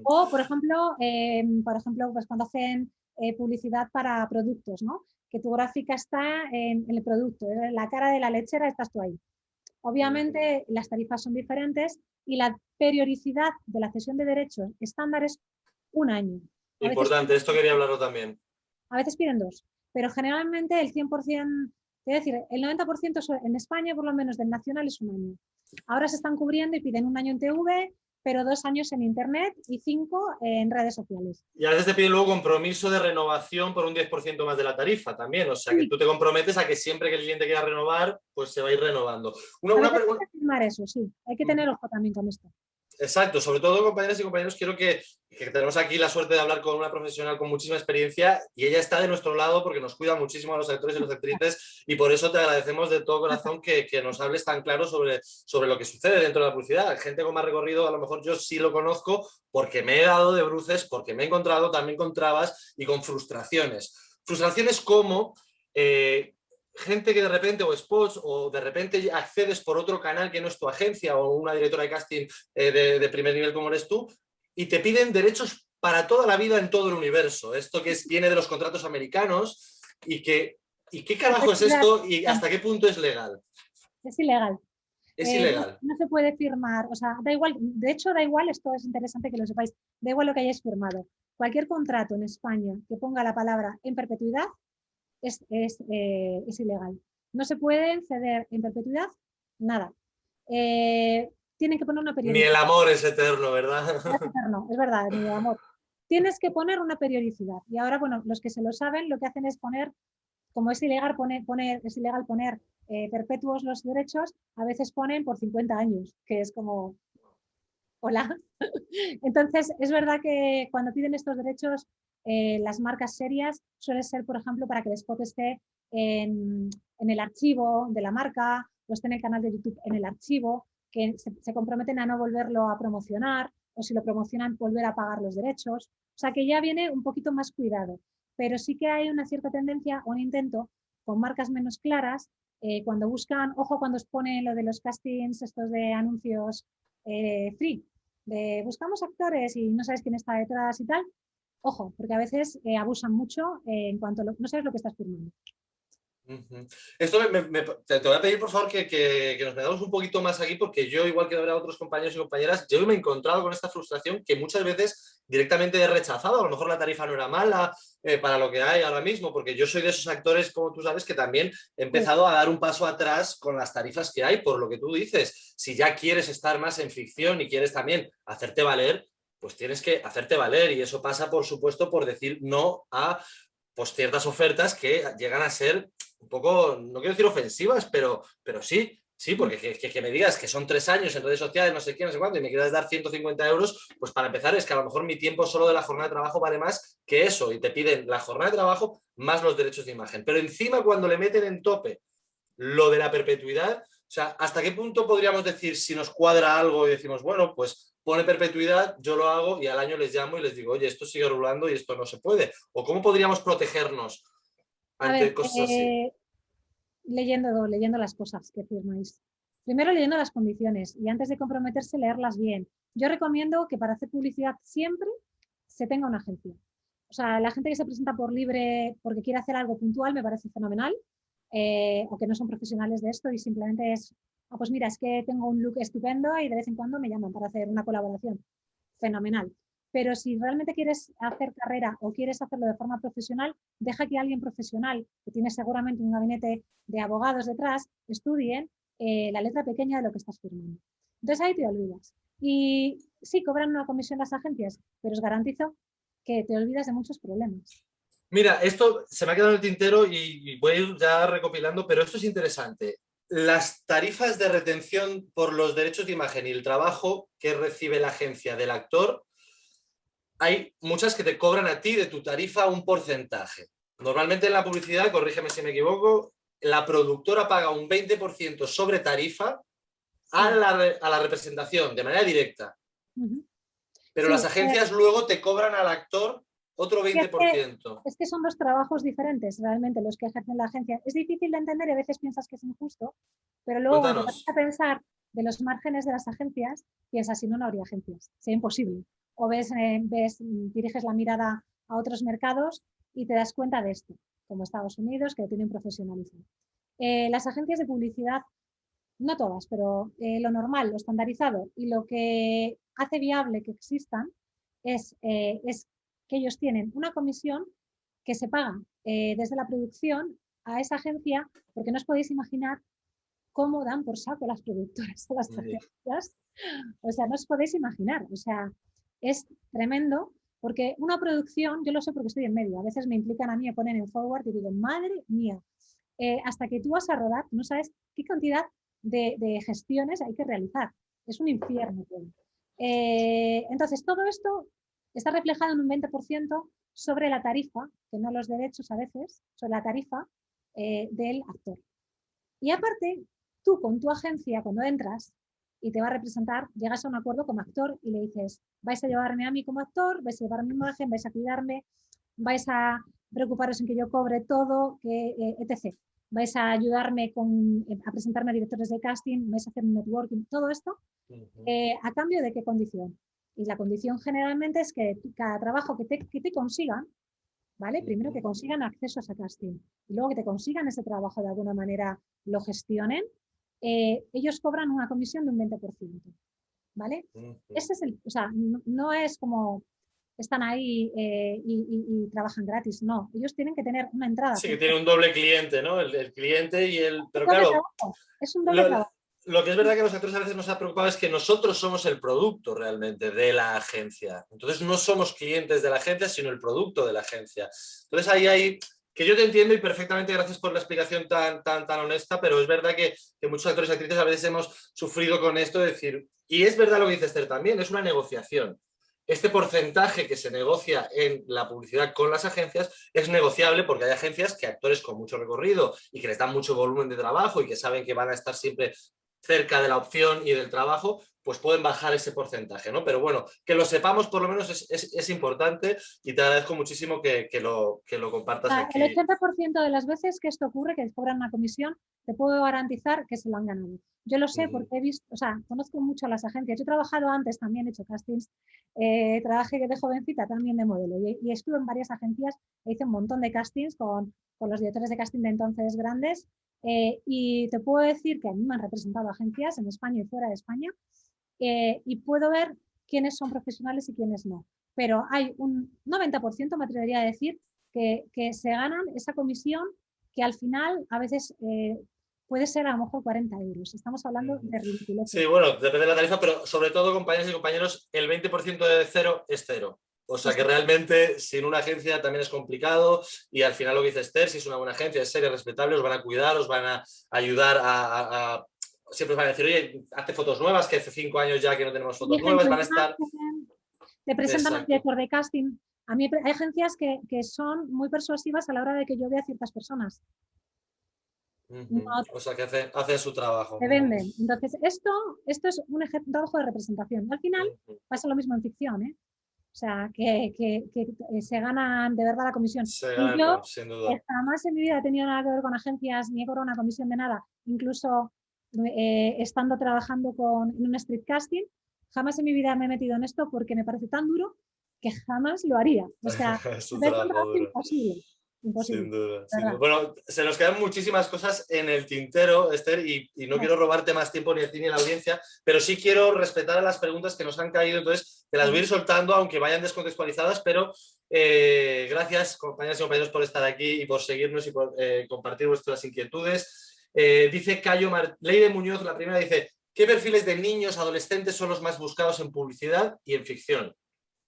O, por ejemplo, pues cuando hacen publicidad para productos, ¿no? Que tu gráfica está en el producto, en la cara de la lechera estás tú ahí. Obviamente las tarifas son diferentes y la periodicidad de la cesión de derechos estándar es un año. Importante, esto quería hablarlo también. A veces piden 2, pero generalmente el 100%, es decir, el 90% en España, por lo menos del nacional, es un año. Ahora se están cubriendo y piden un año en TV, pero 2 años en Internet y 5 en redes sociales. Y a veces te piden luego compromiso de renovación por un 10% más de la tarifa también. O sea, que tú te comprometes a que siempre que el cliente quiera renovar, pues se va a ir renovando. Hay que firmar eso, sí. Hay que tener ojo también con esto. Exacto, sobre todo compañeras y compañeros, quiero que tenemos aquí la suerte de hablar con una profesional con muchísima experiencia y ella está de nuestro lado porque nos cuida muchísimo a los actores y las actrices y por eso te agradecemos de todo corazón que nos hables tan claro sobre lo que sucede dentro de la publicidad. Gente con más recorrido, a lo mejor yo sí lo conozco porque me he dado de bruces, porque me he encontrado también con trabas y con frustraciones. Frustraciones como... gente que de repente, o spots, o de repente accedes por otro canal que no es tu agencia o una directora de casting de primer nivel como eres tú, y te piden derechos para toda la vida en todo el universo. Esto que viene de los contratos americanos y ¿qué carajo es esto y hasta qué punto es legal? Es ilegal. Es ilegal. No se puede firmar, o sea, da igual, de hecho da igual, esto es interesante que lo sepáis, da igual lo que hayáis firmado. Cualquier contrato en España que ponga la palabra en perpetuidad es ilegal. No se puede ceder en perpetuidad nada. Tienen que poner una periodicidad. Ni el amor es eterno, ¿verdad? Es eterno, es verdad, ni el amor. Tienes que poner una periodicidad. Y ahora, bueno, los que se lo saben, lo que hacen es poner, como es ilegal poner perpetuos los derechos, a veces ponen por 50 años, que es como, hola. Entonces, es verdad que cuando piden estos derechos, las marcas serias suele ser, por ejemplo, para que el spot esté en el archivo de la marca, o esté en el canal de YouTube en el archivo, que se comprometen a no volverlo a promocionar, o si lo promocionan, volver a pagar los derechos. O sea, que ya viene un poquito más cuidado. Pero sí que hay una cierta tendencia, un intento, con marcas menos claras, cuando buscan, ojo cuando os ponen lo de los castings, estos de anuncios free, de buscamos actores y no sabes quién está detrás y tal, ojo, porque a veces abusan mucho en cuanto no sabes lo que estás firmando. Esto te voy a pedir por favor que nos metamos un poquito más aquí porque yo, igual que habrá otros compañeros y compañeras, yo me he encontrado con esta frustración que muchas veces directamente he rechazado. A lo mejor la tarifa no era mala para lo que hay ahora mismo, porque yo soy de esos actores, como tú sabes, que también he empezado a dar un paso atrás con las tarifas que hay, por lo que tú dices. Si ya quieres estar más en ficción y quieres también hacerte valer, pues tienes que hacerte valer y eso pasa, por supuesto, por decir no a pues, ciertas ofertas que llegan a ser un poco, no quiero decir ofensivas, pero sí, porque que me digas que son 3 años en redes sociales, no sé qué, no sé cuánto, y me quieras dar 150 euros, pues para empezar es que a lo mejor mi tiempo solo de la jornada de trabajo vale más que eso, y te piden la jornada de trabajo más los derechos de imagen. Pero encima cuando le meten en tope lo de la perpetuidad, o sea, ¿hasta qué punto podríamos decir si nos cuadra algo y decimos, bueno, pues pone perpetuidad, yo lo hago y al año les llamo y les digo, oye, esto sigue rulando y esto no se puede? ¿O cómo podríamos protegernos ante cosas así? Leyendo las cosas que firmáis. Primero leyendo las condiciones y antes de comprometerse leerlas bien. Yo recomiendo que para hacer publicidad siempre se tenga una agencia. O sea, la gente que se presenta por libre porque quiere hacer algo puntual me parece fenomenal, o que no son profesionales de esto y simplemente es, pues mira, es que tengo un look estupendo y de vez en cuando me llaman para hacer una colaboración. Fenomenal. Pero si realmente quieres hacer carrera o quieres hacerlo de forma profesional, deja que alguien profesional, que tiene seguramente un gabinete de abogados detrás, estudien la letra pequeña de lo que estás firmando. Entonces ahí te olvidas. Y sí, cobran una comisión las agencias, pero os garantizo que te olvidas de muchos problemas. Mira, esto se me ha quedado en el tintero y voy a ir ya recopilando, pero esto es interesante. Las tarifas de retención por los derechos de imagen y el trabajo que recibe la agencia del actor, hay muchas que te cobran a ti de tu tarifa un porcentaje. Normalmente en la publicidad, corrígeme si me equivoco, la productora paga un 20% sobre tarifa a la representación de manera directa. Pero las agencias luego te cobran al actor otro 20%. Es que son dos trabajos diferentes realmente los que ejercen la agencia. Es difícil de entender y a veces piensas que es injusto, pero luego cuando vas a pensar de los márgenes de las agencias, piensas, si no, no habría agencias. Sería imposible. O diriges la mirada a otros mercados y te das cuenta de esto, como Estados Unidos, que lo tienen profesionalizado. Las agencias de publicidad, no todas, pero lo normal, lo estandarizado y lo que hace viable que existan es que ellos tienen una comisión que se paga desde la producción a esa agencia, porque no os podéis imaginar cómo dan por saco las productoras a las agencias. O sea, no os podéis imaginar. O sea, es tremendo porque una producción, yo lo sé porque estoy en medio, a veces me implican a mí, me ponen en forward y digo, madre mía, hasta que tú vas a rodar, no sabes qué cantidad de gestiones hay que realizar. Es un infierno todo. Entonces, todo esto está reflejado en un 20% sobre la tarifa, que no los derechos a veces, sobre la tarifa del actor. Y aparte, tú con tu agencia, cuando entras y te va a representar, llegas a un acuerdo como actor y le dices, vais a llevarme a mí como actor, vais a llevar mi imagen, vais a cuidarme, vais a preocuparos en que yo cobre todo, etc. Vais a ayudarme a presentarme a directores de casting, vais a hacer un networking, todo esto, ¿a cambio de qué condición? Y la condición generalmente es que cada trabajo que te consigan, ¿vale? Primero que consigan acceso a ese casting y luego que te consigan ese trabajo de alguna manera, lo gestionen, ellos cobran una comisión de un 20%, ¿vale? Ese es o sea, no es como están ahí y trabajan gratis, no, ellos tienen que tener una entrada. Sí, que tiene un doble cliente, ¿no? El cliente y el... Pero claro, claro, es un doble trabajo. Lo que es verdad que a los actores a veces nos ha preocupado es que nosotros somos el producto realmente de la agencia. Entonces no somos clientes de la agencia, sino el producto de la agencia. Entonces ahí hay... Que yo te entiendo y perfectamente, gracias por la explicación tan honesta, pero es verdad que muchos actores y actrices a veces hemos sufrido con esto de decir... Y es verdad lo que dice Esther también, es una negociación. Este porcentaje que se negocia en la publicidad con las agencias es negociable porque hay agencias que actores con mucho recorrido y que les dan mucho volumen de trabajo y que saben que van a estar siempre cerca de la opción y del trabajo, pues pueden bajar ese porcentaje, ¿no? Pero bueno, que lo sepamos por lo menos es importante y te agradezco muchísimo que lo compartas aquí. El 80% de las veces que esto ocurre, que les cobran una comisión, te puedo garantizar que se lo han ganado. Yo lo sé porque he visto, o sea, conozco mucho a las agencias. Yo he trabajado antes también, he hecho castings, trabajé de jovencita también de modelo y estuve en varias agencias, hice un montón de castings con los directores de casting de entonces grandes y te puedo decir que a mí me han representado agencias en España y fuera de España y puedo ver quiénes son profesionales y quiénes no. Pero hay un 90%, me atrevería a decir, que se ganan esa comisión que al final a veces puede ser a lo mejor 40 euros. Estamos hablando de ridiculeces. Sí, bueno, depende de la tarifa, pero sobre todo, compañeras y compañeros, el 20% de cero es cero. O sea que realmente sin una agencia también es complicado y al final lo que dice Esther, si es una buena agencia, es seria, respetable, os van a cuidar, os van a ayudar siempre os van a decir, oye, hazte fotos nuevas, que hace 5 años ya que no tenemos fotos nuevas, van a estar... Te presentan al director de casting. A mí hay agencias que son muy persuasivas a la hora de que yo vea a ciertas personas. No, o sea que hacen su trabajo. Se venden. Entonces, esto es un trabajo de representación. Al final pasa lo mismo en ficción, ¿eh? O sea, que se ganan de verdad la comisión. Se ganan, yo sin duda. Jamás en mi vida he tenido nada que ver con agencias, ni he cobrado una comisión de nada. Incluso estando trabajando en un street casting, jamás en mi vida me he metido en esto porque me parece tan duro que jamás lo haría. O sea, es un trabajo imposible. Imposible, sin duda, sin duda. Bueno, se nos quedan muchísimas cosas en el tintero, Esther, y no quiero robarte más tiempo ni a ti ni a la audiencia, pero sí quiero respetar a las preguntas que nos han caído, entonces te las voy a ir soltando, aunque vayan descontextualizadas, pero gracias, compañeras y compañeros, por estar aquí y por seguirnos y por compartir vuestras inquietudes. Dice Cayo Leire Muñoz, la primera, dice, ¿qué perfiles de niños, adolescentes son los más buscados en publicidad y en ficción?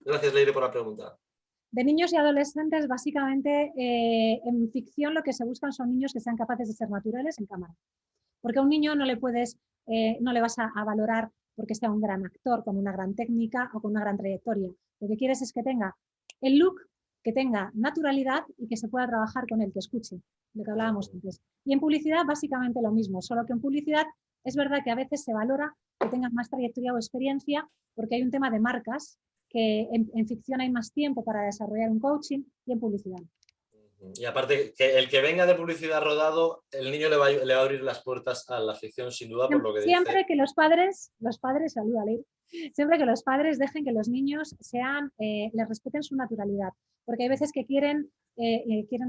Gracias, Leire, por la pregunta. De niños y adolescentes, básicamente, en ficción lo que se buscan son niños que sean capaces de ser naturales en cámara. Porque a un niño no le vas a valorar porque sea un gran actor, con una gran técnica o con una gran trayectoria. Lo que quieres es que tenga el look, que tenga naturalidad y que se pueda trabajar con él, que escuche, lo que hablábamos antes. Y en publicidad, básicamente lo mismo, solo que en publicidad es verdad que a veces se valora que tengan más trayectoria o experiencia porque hay un tema de marcas que en ficción hay más tiempo para desarrollar un coaching y en publicidad. Y aparte, que el que venga de publicidad rodado, el niño le va a abrir las puertas a la ficción, sin duda, por lo que siempre dice. Que los padres, saluda, Leir, siempre que los padres dejen que los niños les respeten su naturalidad, porque hay veces que quieren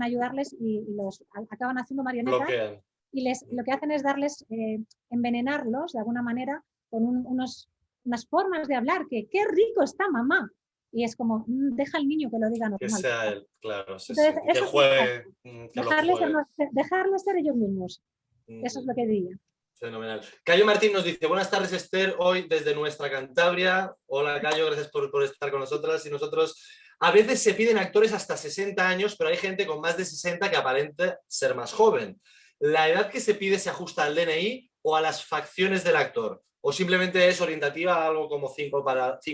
ayudarles y los acaban haciendo marionetas. Bloquean. Y lo que hacen es envenenarlos de alguna manera con unas formas de hablar que qué rico está mamá. Y es como, deja al niño que lo diga normal. Que sea él, claro. Sí, entonces, sí. Que juegue. Dejarles ser ellos mismos. Eso es lo que diría. Fenomenal. Cayo Martín nos dice, buenas tardes Esther, hoy desde nuestra Cantabria. Hola Cayo, gracias por estar con nosotras y nosotros. A veces se piden actores hasta 60 años, pero hay gente con más de 60 que aparenta ser más joven. ¿La edad que se pide se ajusta al DNI o a las facciones del actor? ¿O simplemente es orientativa a algo como 5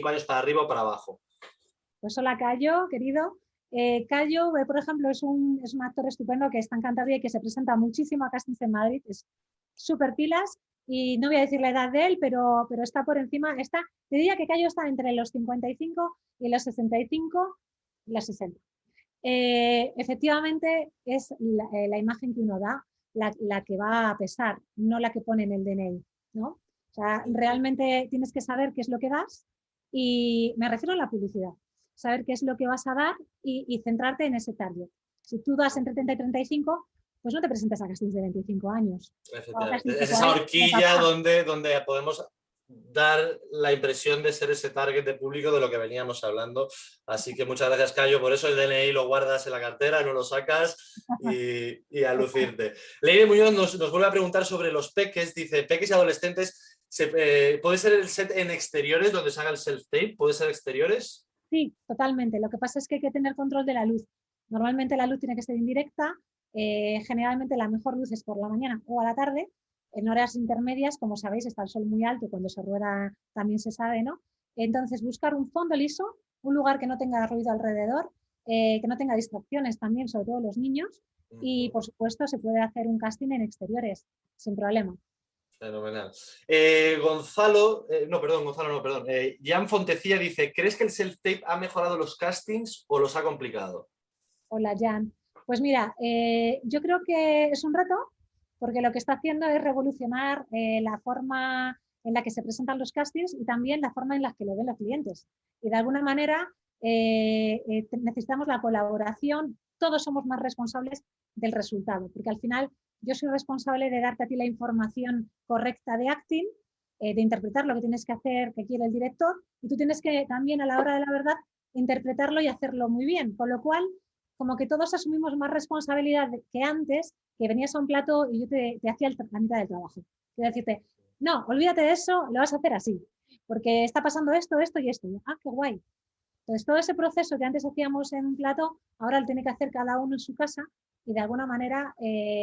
años para arriba o para abajo? Pues hola Cayo, querido. Cayo, por ejemplo, es un actor estupendo que está en Cantabria y que se presenta muchísimo a castings en Madrid. Es súper pilas y no voy a decir la edad de él, pero está por encima. Te diría que Cayo está entre los 55 y los 65 y los 60. Efectivamente, es la imagen que uno da la que va a pesar, no la que pone en el DNI, ¿no? O sea, realmente tienes que saber qué es lo que das y me refiero a la publicidad. Saber qué es lo que vas a dar y centrarte en ese target. Si tú das entre 30 y 35, pues no te presentes a castings de 25 años. Efectivamente. Es esa horquilla donde podemos dar la impresión de ser ese target de público de lo que veníamos hablando. Así que muchas gracias, Cayo. Por eso el DNI lo guardas en la cartera, no lo sacas y a lucirte. Leire Muñoz nos vuelve a preguntar sobre los peques. Dice, peques y adolescentes, ¿puede ser el set en exteriores donde se haga el self-tape? ¿Puede ser exteriores? Sí, totalmente. Lo que pasa es que hay que tener control de la luz. Normalmente la luz tiene que ser indirecta. Generalmente la mejor luz es por la mañana o a la tarde. En horas intermedias, como sabéis, está el sol muy alto y cuando se rueda también se sabe, ¿no? Entonces, buscar un fondo liso, un lugar que no tenga ruido alrededor, que no tenga distracciones también, sobre todo los niños. Y, por supuesto, se puede hacer un casting en exteriores, sin problema. Fenomenal. Gonzalo, perdón. Jan Fontecilla dice, ¿crees que el self-tape ha mejorado los castings o los ha complicado? Hola, Jan. Pues mira, yo creo que es un reto porque lo que está haciendo es revolucionar la forma en la que se presentan los castings y también la forma en la que lo ven los clientes. Y de alguna manera necesitamos la colaboración, todos somos más responsables del resultado, porque al final yo soy responsable de darte a ti la información correcta de acting, de interpretar lo que tienes que hacer, que quiere el director, y tú tienes que también a la hora de la verdad interpretarlo y hacerlo muy bien, con lo cual como que todos asumimos más responsabilidad que antes, que venías a un plato y yo te hacía la mitad del trabajo. Quiero decirte, no, olvídate de eso, lo vas a hacer así, porque está pasando esto, esto y esto. Ah, qué guay. Entonces, todo ese proceso que antes hacíamos en un plato, ahora lo tiene que hacer cada uno en su casa y de alguna manera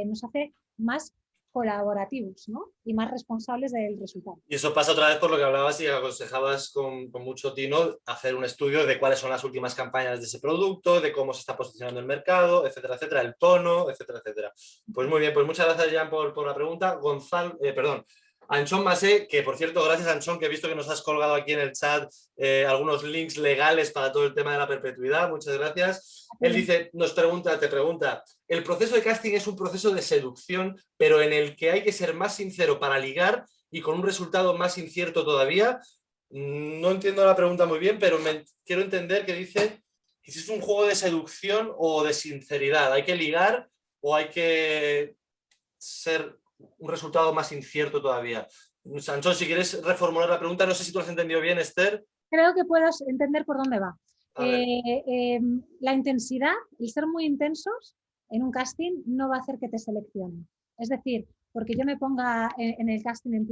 nos hace más colaborativos, ¿no? Y más responsables del resultado. Y eso pasa otra vez por lo que hablabas y aconsejabas con mucho tino, hacer un estudio de cuáles son las últimas campañas de ese producto, de cómo se está posicionando el mercado, etcétera, etcétera, el tono, etcétera, etcétera. Pues muy bien, pues muchas gracias, Jan, por la pregunta. Anchón Masé, que por cierto, gracias Anchón, que he visto que nos has colgado aquí en el chat algunos links legales para todo el tema de la perpetuidad, muchas gracias. Él dice, te pregunta, el proceso de casting es un proceso de seducción, pero en el que hay que ser más sincero para ligar y con un resultado más incierto todavía. No entiendo la pregunta muy bien, pero quiero entender que dice que si es un juego de seducción o de sinceridad, ¿hay que ligar o hay que ser un resultado más incierto todavía? Sanchón, si quieres reformular la pregunta, no sé si tú has entendido bien, Esther. Creo que puedas entender por dónde va. La intensidad, el ser muy intensos en un casting no va a hacer que te seleccionen. Es decir, porque yo me ponga en el casting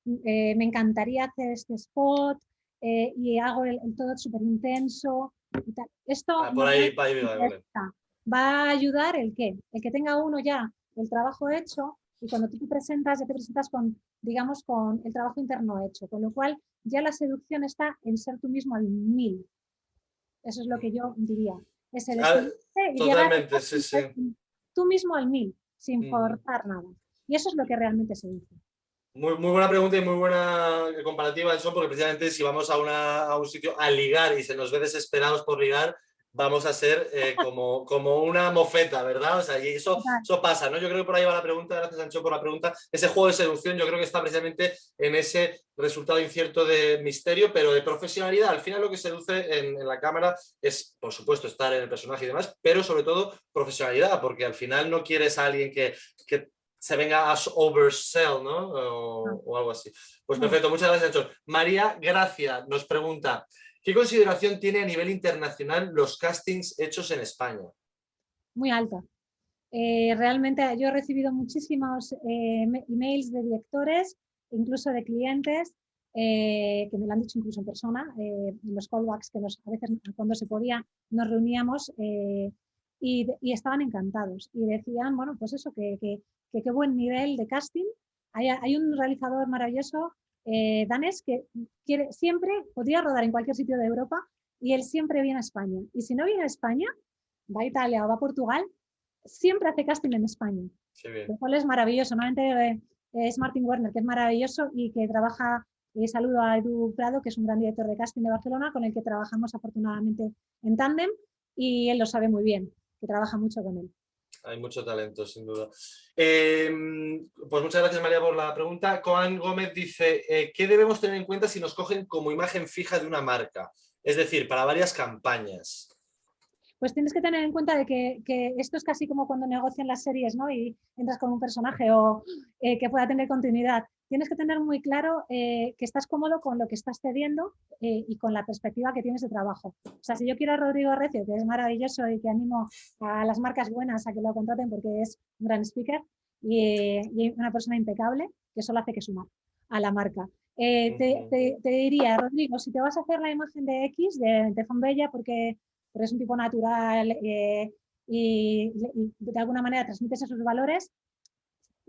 me encantaría hacer este spot y hago el todo súper intenso y tal. Esto por ahí, va a ayudar el que tenga uno ya el trabajo hecho y cuando tú te presentas, ya te presentas con el trabajo interno hecho, con lo cual ya la seducción está en ser tú mismo al 1000. Eso es lo que yo diría. Es el y totalmente, sí. Tú mismo al 1000, sin forzar nada. Y eso es lo que realmente se dice. Muy buena pregunta y muy buena comparativa, Anson, porque precisamente si vamos a un sitio a ligar y se nos ve desesperados por ligar, vamos a ser como una mofeta, ¿verdad? O sea, y eso pasa, ¿no? Yo creo que por ahí va la pregunta, gracias Ancho por la pregunta. Ese juego de seducción yo creo que está precisamente en ese resultado incierto de misterio, pero de profesionalidad. Al final lo que seduce en la cámara es, por supuesto, estar en el personaje y demás, pero sobre todo profesionalidad, porque al final no quieres a alguien que se venga a oversell, ¿no? O algo así. Pues perfecto, muchas gracias, Ancho. María Gracia nos pregunta, ¿qué consideración tiene a nivel internacional los castings hechos en España? Muy alta. Realmente yo he recibido muchísimos emails de directores, incluso de clientes, que me lo han dicho incluso en persona, en los callbacks que a veces cuando se podía nos reuníamos y estaban encantados y decían, bueno, pues eso, que qué buen nivel de casting. Hay un realizador maravilloso danés que siempre podría rodar en cualquier sitio de Europa y él siempre viene a España. Y si no viene a España, va a Italia o va a Portugal, siempre hace casting en España, lo cual es maravilloso. Normalmente es Martin Werner, que es maravilloso y que trabaja, saludo a Edu Prado, que es un gran director de casting de Barcelona, con el que trabajamos afortunadamente en tándem y él lo sabe muy bien, que trabaja mucho con él. Hay mucho talento, sin duda. Pues muchas gracias, María, por la pregunta. Coan Gómez dice, ¿qué debemos tener en cuenta si nos cogen como imagen fija de una marca? Es decir, para varias campañas. Pues tienes que tener en cuenta de que esto es casi como cuando negocian las series, ¿no? Y entras con un personaje o que pueda tener continuidad. Tienes que tener muy claro que estás cómodo con lo que estás cediendo y con la perspectiva que tienes de trabajo. O sea, si yo quiero a Rodrigo Recio, que es maravilloso y que animo a las marcas buenas a que lo contraten porque es un gran speaker y una persona impecable que solo hace que sumar a la marca. Te diría, Rodrigo, si te vas a hacer la imagen de X, de Fonbella, porque es un tipo natural y de alguna manera transmites esos valores,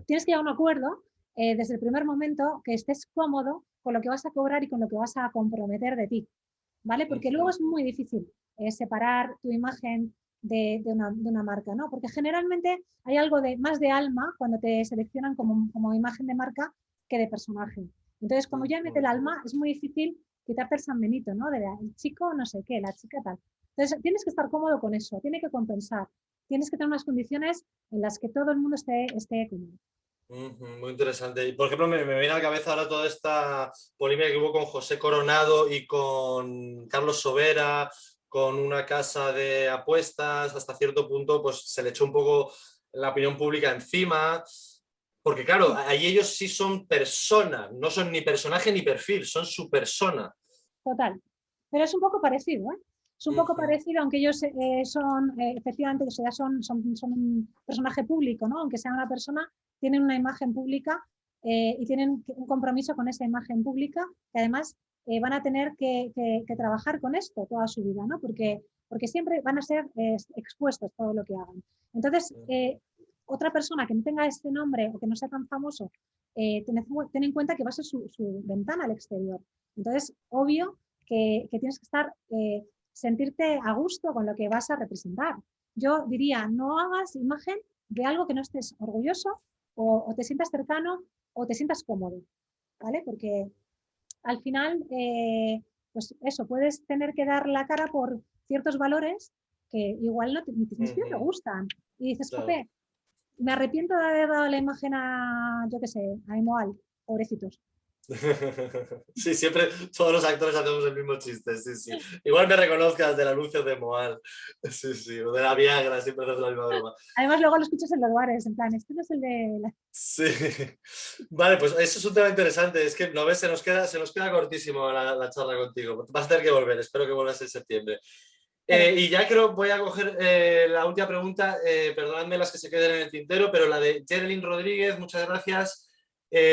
tienes que llegar a un acuerdo desde el primer momento que estés cómodo con lo que vas a cobrar y con lo que vas a comprometer de ti, ¿vale? Porque luego es muy difícil separar tu imagen de una marca, ¿no? Porque generalmente hay algo más de alma cuando te seleccionan como imagen de marca que de personaje. Entonces, como ya mete el alma, es muy difícil quitarte el San Benito, ¿no? El chico no sé qué, la chica tal. Entonces, tienes que estar cómodo con eso, tiene que compensar. Tienes que tener unas condiciones en las que todo el mundo esté cómodo. Muy interesante. Y por ejemplo, me viene a la cabeza ahora toda esta polémica que hubo con José Coronado y con Carlos Sobera, con una casa de apuestas. Hasta cierto punto, pues se le echó un poco la opinión pública encima. Porque claro, ahí ellos sí son personas, no son ni personaje ni perfil, son su persona. Total. Pero es un poco parecido, ¿eh? Es un poco parecido, aunque ellos son, efectivamente, o sea, son un personaje público, ¿no? Aunque sea una persona, tienen una imagen pública y tienen un compromiso con esa imagen pública, que además van a tener que trabajar con esto toda su vida, ¿no? Porque siempre van a ser expuestos todo lo que hagan. Entonces, otra persona que no tenga este nombre o que no sea tan famoso, ten en cuenta que va a ser su ventana al exterior. Entonces, obvio que tienes que sentirte a gusto con lo que vas a representar. Yo diría, no hagas imagen de algo que no estés orgulloso o te sientas cercano o te sientas cómodo, ¿vale? Porque al final, pues eso, puedes tener que dar la cara por ciertos valores que igual ni siquiera te gustan. Y dices, jope, me arrepiento de haber dado la imagen a, yo qué sé, a Emoal, pobrecitos. Sí, siempre todos los actores hacemos el mismo chiste, sí, sí. Igual me reconozcas del anuncio de Moal, sí, sí, o de la Viagra, siempre haces la misma broma. Además luego lo escuchas en los bares, en plan, este no es el de... Sí, vale, pues eso es un tema interesante, es que, ¿no ves? Se nos queda cortísimo la charla contigo, vas a tener que volver, espero que vuelvas en septiembre. Y ya creo, voy a coger la última pregunta, perdonadme las que se queden en el tintero, pero la de Geraldine Rodríguez, muchas gracias.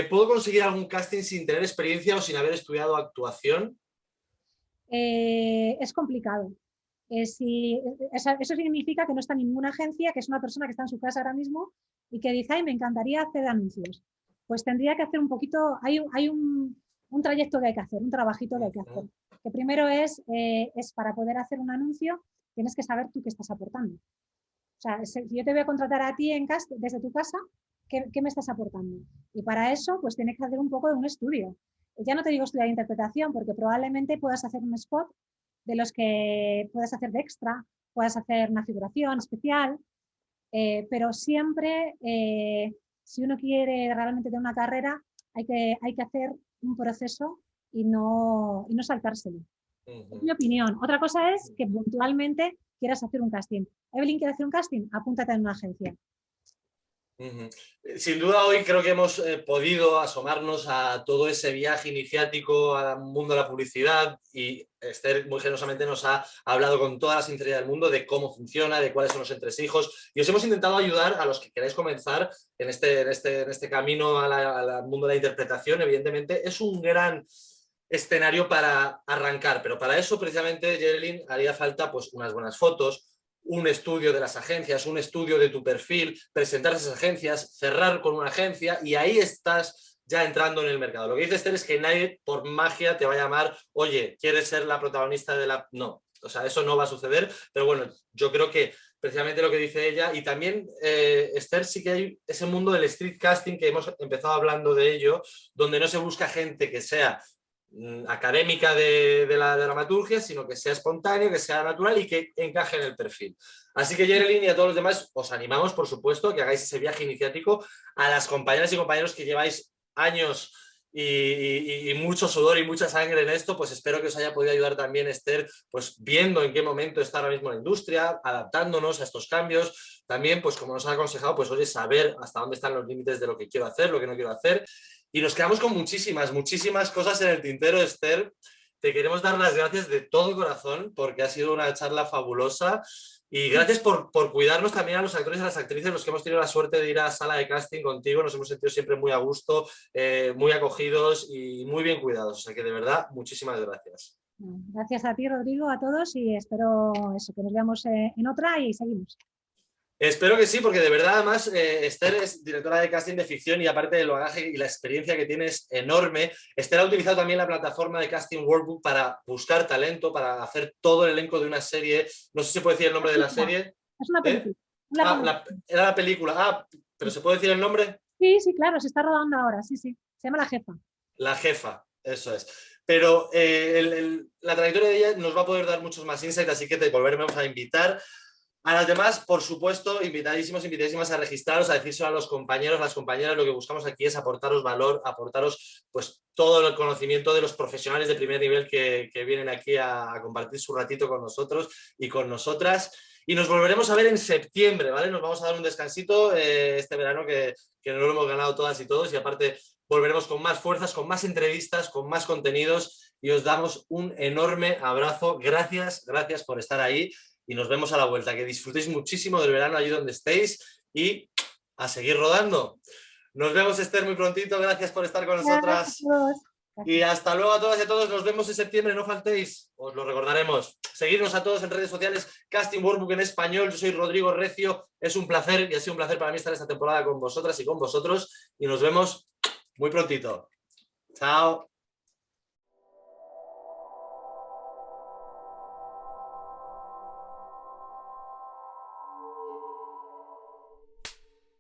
¿Puedo conseguir algún casting sin tener experiencia o sin haber estudiado actuación? Es complicado. Eso significa que no está en ninguna agencia, que es una persona que está en su casa ahora mismo y que dice, ay, me encantaría hacer anuncios. Pues tendría que hacer un poquito, hay un trayecto que hay que hacer, un trabajito que hay que hacer. Que primero es para poder hacer un anuncio, tienes que saber tú qué estás aportando. O sea, si yo te voy a contratar a ti desde tu casa, ¿qué me estás aportando? Y para eso, pues tienes que hacer un poco de un estudio. Ya no te digo estudiar interpretación, porque probablemente puedas hacer un spot de los que puedas hacer de extra, puedas hacer una figuración especial, pero siempre, si uno quiere realmente tener una carrera, hay que hacer un proceso y no saltárselo. Es mi opinión. Otra cosa es que puntualmente quieras hacer un casting. Evelyn quiere hacer un casting, apúntate en una agencia. Ujú. Sin duda hoy creo que hemos podido asomarnos a todo ese viaje iniciático al mundo de la publicidad y Esther muy generosamente nos ha hablado con toda la sinceridad del mundo de cómo funciona, de cuáles son los entresijos y os hemos intentado ayudar a los que queráis comenzar en este camino al mundo de la interpretación. Evidentemente es un gran escenario para arrancar, pero para eso precisamente, Geraldine, haría falta pues unas buenas fotos, un estudio de las agencias, un estudio de tu perfil, presentar esas agencias, cerrar con una agencia y ahí estás ya entrando en el mercado. Lo que dice Esther es que nadie por magia te va a llamar, oye, ¿quieres ser la protagonista de la...? No, o sea, eso no va a suceder, pero bueno, yo creo que precisamente lo que dice ella y también Esther, sí que hay ese mundo del street casting que hemos empezado hablando de ello, donde no se busca gente que sea académica de la dramaturgia, sino que sea espontáneo, que sea natural y que encaje en el perfil. Así que Geraldine y a todos los demás os animamos, por supuesto, que hagáis ese viaje iniciático. A las compañeras y compañeros que lleváis años y mucho sudor y mucha sangre en esto, pues espero que os haya podido ayudar también Esther, pues viendo en qué momento está ahora mismo la industria, adaptándonos a estos cambios. También, pues como nos ha aconsejado, pues oye, saber hasta dónde están los límites de lo que quiero hacer, lo que no quiero hacer. Y nos quedamos con muchísimas cosas en el tintero, Esther. Te queremos dar las gracias de todo corazón porque ha sido una charla fabulosa y gracias por cuidarnos también a los actores y a las actrices, los que hemos tenido la suerte de ir a sala de casting contigo. Nos hemos sentido siempre muy a gusto, muy acogidos y muy bien cuidados. O sea que de verdad, muchísimas gracias. Gracias a ti, Rodrigo, a todos y espero eso, que nos veamos en otra y seguimos. Espero que sí, porque de verdad, además, Esther es directora de casting de ficción y aparte del bagaje y la experiencia que tiene es enorme. Esther ha utilizado también la plataforma de Casting Workbook para buscar talento, para hacer todo el elenco de una serie. No sé si se puede decir el nombre de la serie. Es una película. Era la película. ¿Pero se puede decir el nombre? Sí, sí, claro, se está rodando ahora, sí, sí. Se llama La Jefa. La Jefa, eso es. Pero la trayectoria de ella nos va a poder dar muchos más insights, así que te volveremos a invitar. A las demás, por supuesto, invitadísimas a registraros, a decírselo a los compañeros, a las compañeras. Lo que buscamos aquí es aportaros valor, aportaros pues todo el conocimiento de los profesionales de primer nivel que vienen aquí a compartir su ratito con nosotros y con nosotras. Y nos volveremos a ver en septiembre, ¿vale? Nos vamos a dar un descansito este verano que no lo hemos ganado todas y todos. Y aparte volveremos con más fuerzas, con más entrevistas, con más contenidos. Y os damos un enorme abrazo. Gracias por estar ahí. Y nos vemos a la vuelta. Que disfrutéis muchísimo del verano allí donde estéis y a seguir rodando. Nos vemos, Esther, muy prontito. Gracias por estar con nosotras. Y hasta luego a todas y a todos. Nos vemos en septiembre. No faltéis. Os lo recordaremos. Seguidnos a todos en redes sociales. Casting Workbook en español. Yo soy Rodrigo Recio. Es un placer y ha sido un placer para mí estar esta temporada con vosotras y con vosotros. Y nos vemos muy prontito. Chao.